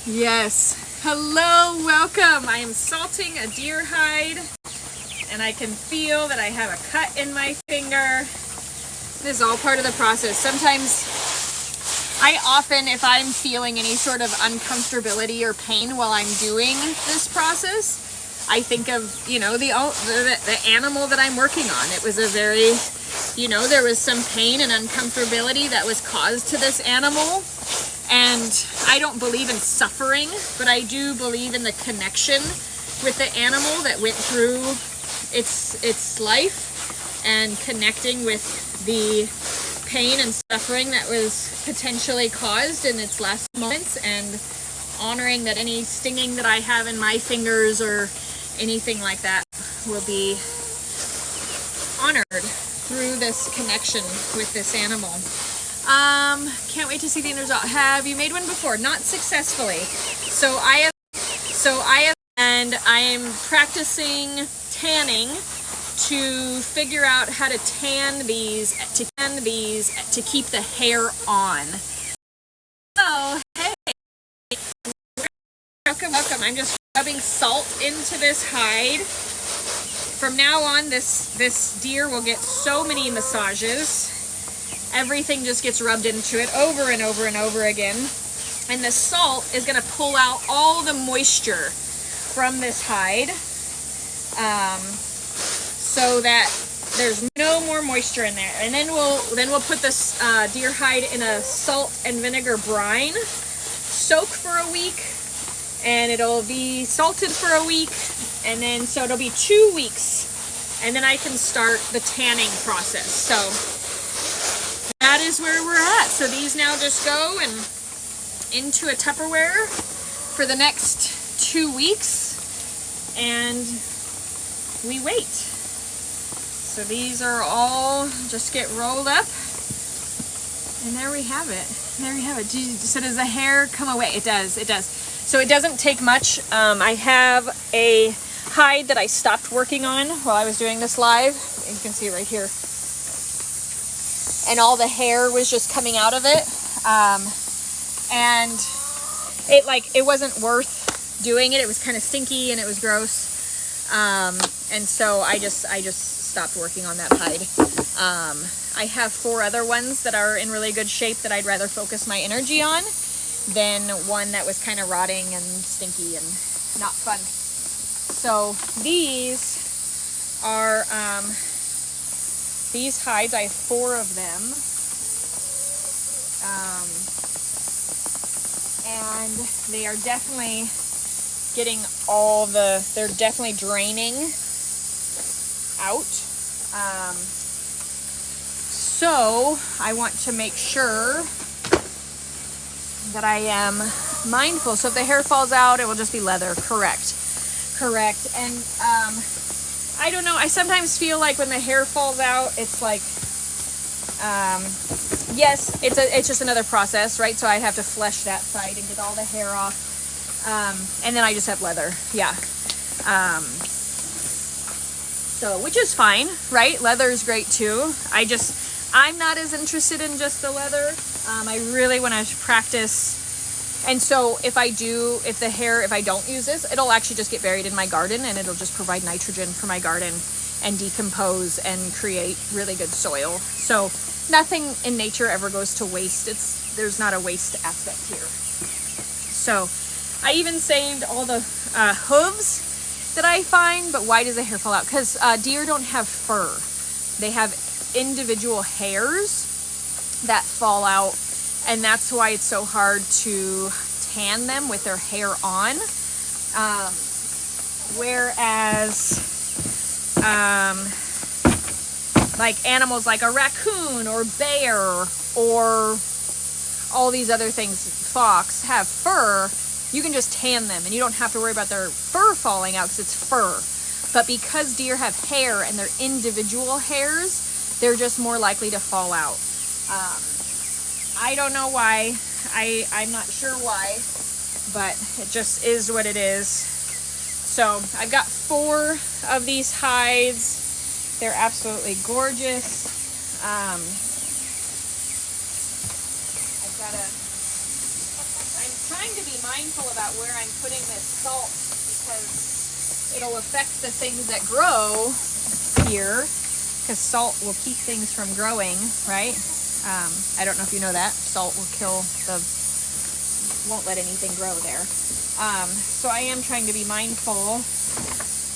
Yes. Hello, welcome. I am salting a deer hide, and I can feel that I have a cut in my finger. This is all part of the process. Sometimes I often, if I'm feeling any sort of uncomfortability or pain while I'm doing this process, I think of, you know, the animal that I'm working on. It was a very, you know, there was some pain and uncomfortability that was caused to this animal. And I don't believe in suffering, but I do believe in the connection with the animal that went through its life and connecting with the pain and suffering that was potentially caused in its last moments, and honoring that any stinging that I have in my fingers or anything like that will be honored through this connection with this animal. Can't wait to see the end result. Have you made one before? Not successfully. So I have, and I am practicing tanning to figure out how to tan these to keep the hair on. So, hey, welcome. I'm just rubbing salt into this hide. From now on, this deer will get so many massages. Everything just gets rubbed into it over and over and over again. And the salt is going to pull out all the moisture from this hide, so that there's no more moisture in there. And then we'll put this deer hide in a salt and vinegar brine, soak for a week, and it'll be salted for a week, and then so it'll be 2 weeks, and then I can start the tanning process. So that is where we're at. So these now just go and into a Tupperware for the next 2 weeks, and we wait. So these are all just get rolled up, and there we have it. So does the hair come away? It does. So it doesn't take much. I have a hide that I stopped working on while I was doing this live. You can see it right here. And all the hair was just coming out of it. And it wasn't worth doing it. It was kind of stinky and it was gross. And so I just stopped working on that hide. I have 4 other ones that are in really good shape that I'd rather focus my energy on than one that was kind of rotting and stinky and not fun. So these are, these hides, I have 4 of them. And they are definitely getting they're definitely draining out. So I want to make sure that I am mindful. So if the hair falls out, it will just be leather. Correct. And I don't know, I sometimes feel like when the hair falls out, it's like, yes, it's just another process, right? So I'd have to flesh that side and get all the hair off. And then I just have leather. Yeah. So, which is fine, right? Leather is great too. I'm not as interested in just the leather. I really want to practice. And so if I don't use this, it'll actually just get buried in my garden, and it'll just provide nitrogen for my garden and decompose and create really good soil. So nothing in nature ever goes to waste. There's not a waste aspect here. So I even saved all the hooves that I find. But why does the hair fall out? Because deer don't have fur. They have individual hairs that fall out. And that's why it's so hard to tan them with their hair on. Whereas like animals like a raccoon or bear or all these other things, fox, have fur, you can just tan them and you don't have to worry about their fur falling out because it's fur. But because deer have hair and they're individual hairs, they're just more likely to fall out. I don't know why. I'm not sure why, but it just is what it is. So I've got 4 of these hides. They're absolutely gorgeous. I'm trying to be mindful about where I'm putting this salt because it'll affect the things that grow here, because salt will keep things from growing, right? I don't know if you know that. Salt will won't let anything grow there. So I am trying to be mindful,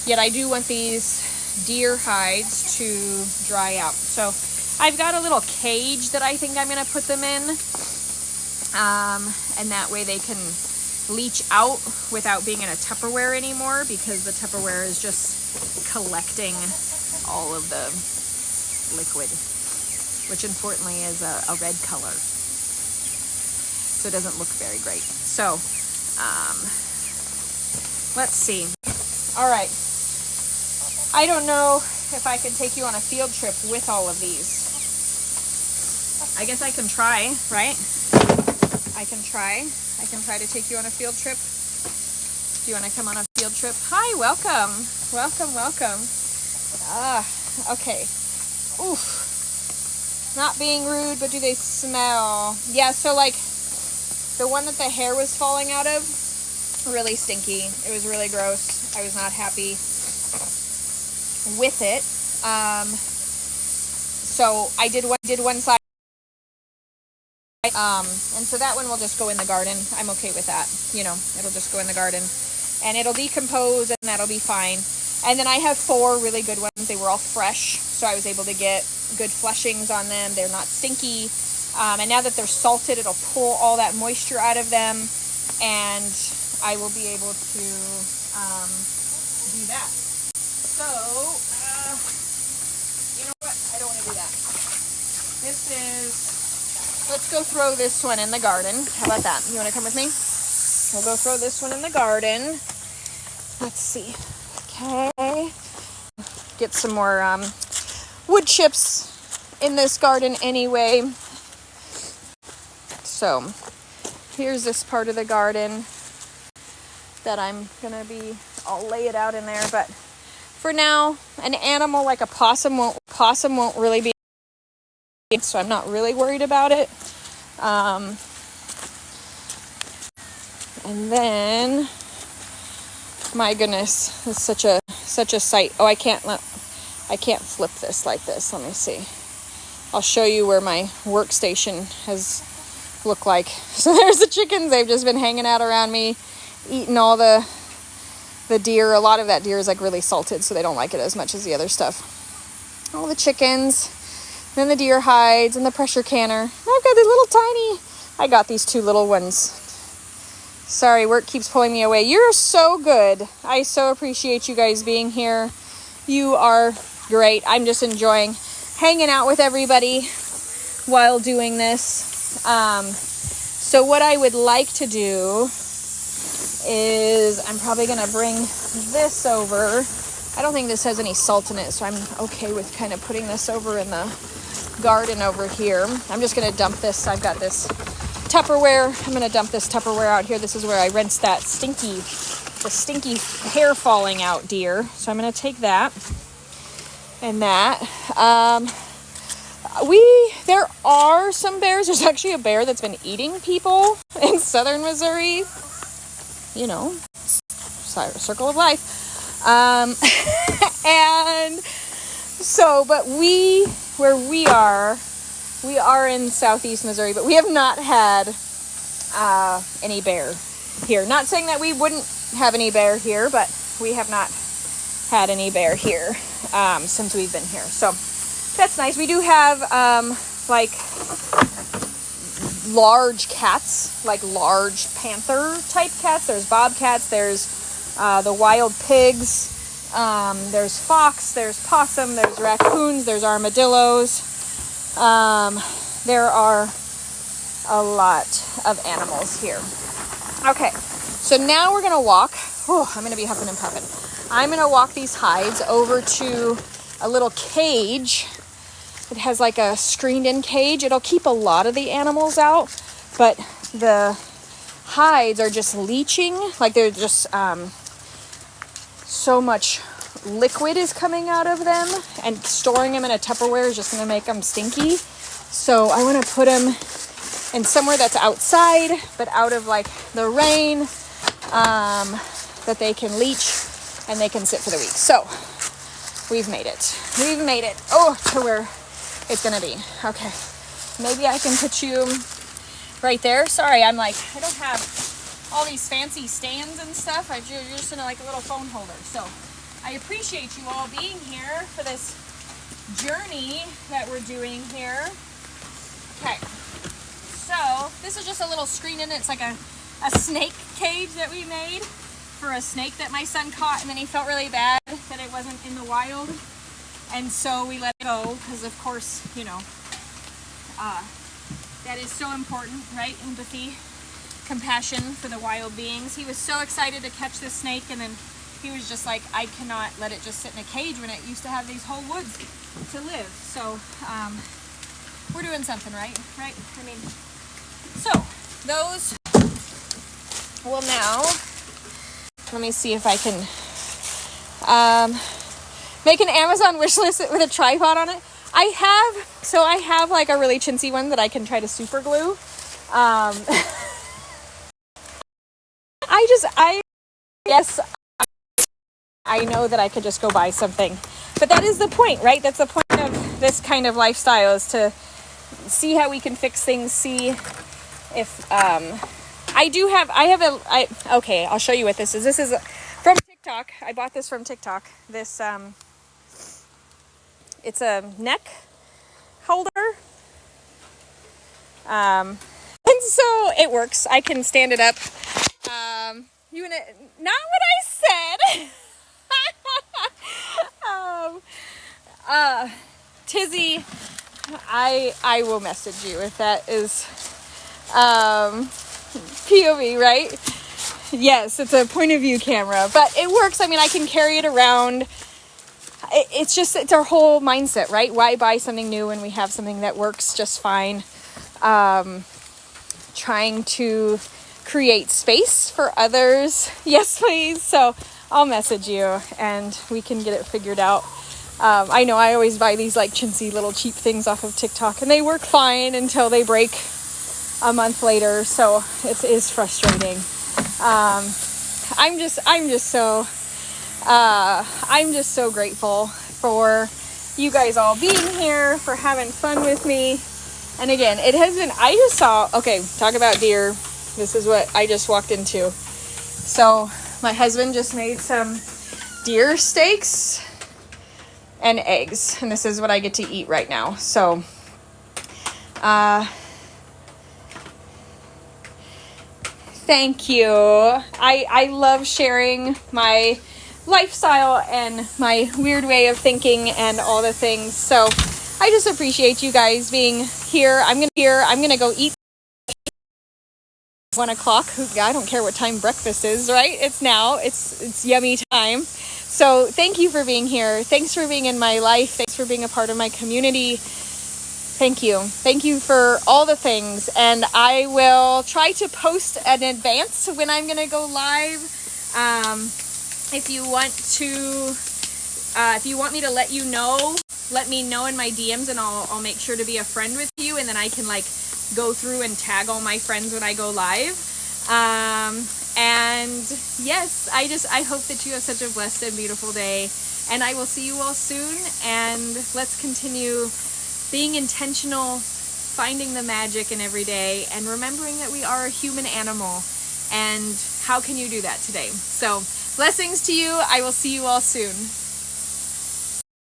yet I do want these deer hides to dry out. So I've got a little cage that I think I'm going to put them in. And that way they can leach out without being in a Tupperware anymore, because the Tupperware is just collecting all of the liquid, which importantly is a red color. So it doesn't look very great. So, let's see. All right. I don't know if I can take you on a field trip with all of these. I guess I can try, right? I can try to take you on a field trip. Do you want to come on a field trip? Hi, welcome. Welcome. Okay. Oof. Not being rude, but do they smell? Yeah, so like the one that the hair was falling out of, really stinky. It was really gross. I was not happy with it. So I did one side. And so that one will just go in the garden. I'm okay with that. It'll just go in the garden and it'll decompose and that'll be fine. And then I have 4 really good ones. They were all fresh, so I was able to get good flushings on them. They're not stinky. And now that they're salted, it'll pull all that moisture out of them, and I will be able to do that. So, you know what? I don't want to do that. Let's go throw this one in the garden. How about that? You want to come with me? We'll go throw this one in the garden. Let's see. Okay. Get some more wood chips in this garden anyway. So here's this part of the garden that I'm gonna I'll lay it out in there, but for now, an animal like a possum won't really be, so I'm not really worried about it. And then, my goodness, it's such a sight. Oh, I can't flip this like this. Let me see. I'll show you where my workstation has looked like. So there's the chickens. They've just been hanging out around me, eating all the deer. A lot of that deer is like really salted, so they don't like it as much as the other stuff. All the chickens, then the deer hides and the pressure canner. I've got I got these 2 little ones. Sorry, work keeps pulling me away. You're so good. I so appreciate you guys being here. You are great. I'm just enjoying hanging out with everybody while doing this. So what I would like to do is I'm probably going to bring this over. I don't think this has any salt in it, so I'm okay with kind of putting this over in the garden over here. I'm just going to dump this. I've got this Tupperware. I'm going to dump this Tupperware out here. This is where I rinsed the stinky hair falling out deer. So I'm going to take that and that. There are some bears. There's actually a bear that's been eating people in southern Missouri. You know, circle of life. And so, but where we are in southeast Missouri, but we have not had any bear here. Not saying that we wouldn't have any bear here, but we have not had any bear here since we've been here. So that's nice. We do have like large cats, like large panther type cats. There's bobcats, there's the wild pigs, there's fox, there's possum, there's raccoons, there's armadillos. There are a lot of animals here. Okay, so now we're gonna walk. Oh, I'm gonna be huffing and puffing. I'm gonna walk these hides over to a little cage. It has like a screened in cage. It'll keep a lot of the animals out, but the hides are just leaching. Like they're just, so much liquid is coming out of them, and storing them in a Tupperware is just gonna make them stinky. So I wanna put them in somewhere that's outside, but out of like the rain, that they can leach and they can sit for the week. So we've made it. Oh, to where it's gonna be. Okay, maybe I can put you right there. Sorry, I don't have all these fancy stands and stuff. You're just in like a little phone holder. So I appreciate you all being here for this journey that we're doing here. Okay, so this is just a little screen in it. It's like a snake cage that we made for a snake that my son caught, and then he felt really bad that it wasn't in the wild. And so we let it go because, of course, you know, that is so important, right? Empathy, compassion for the wild beings. He was so excited to catch this snake, and then he was just like, I cannot let it just sit in a cage when it used to have these whole woods to live. So we're doing something right? I mean, so those will now, let me see if I can make an Amazon wish list with a tripod on it. I have like a really chintzy one that I can try to super glue. I know that I could just go buy something, but that is the point, right? That's the point of this kind of lifestyle, is to see how we can fix things, see if, okay, I'll show you what this is. This is from TikTok. I bought this from TikTok. This, it's a neck holder. And so it works. I can stand it up. Not what I said. Tizzy, I will message you if that is, POV, right? Yes, it's a point of view camera, but it works. I mean, I can carry it around. It's our whole mindset, right? Why buy something new when we have something that works just fine? Trying to create space for others. Yes, please. So I'll message you and we can get it figured out. I know I always buy these like chintzy little cheap things off of TikTok, and they work fine until they break a month later. So it is frustrating. I'm just so grateful for you guys all being here, for having fun with me. And again, it has been, talk about deer. This is what I just walked into. So my husband just made some deer steaks and eggs, and this is what I get to eat right now. So, thank you. I love sharing my lifestyle and my weird way of thinking and all the things. So I just appreciate you guys being here. I'm gonna go eat 1 o'clock. I don't care what time breakfast is, right? It's now. It's yummy time. So thank you for being here. Thanks for being in my life. Thanks for being a part of my community. Thank you. Thank you for all the things. And I will try to post in advance when I'm going to go live. If you want me to let you know let me know in my DMs, and I'll make sure to be a friend with you, and then I can like go through and tag all my friends when I go live. And yes, I hope that you have such a blessed and beautiful day, and I will see you all soon, and let's continue being intentional, finding the magic in every day, and remembering that we are a human animal. And how can you do that today? So blessings to you. I will see you all soon.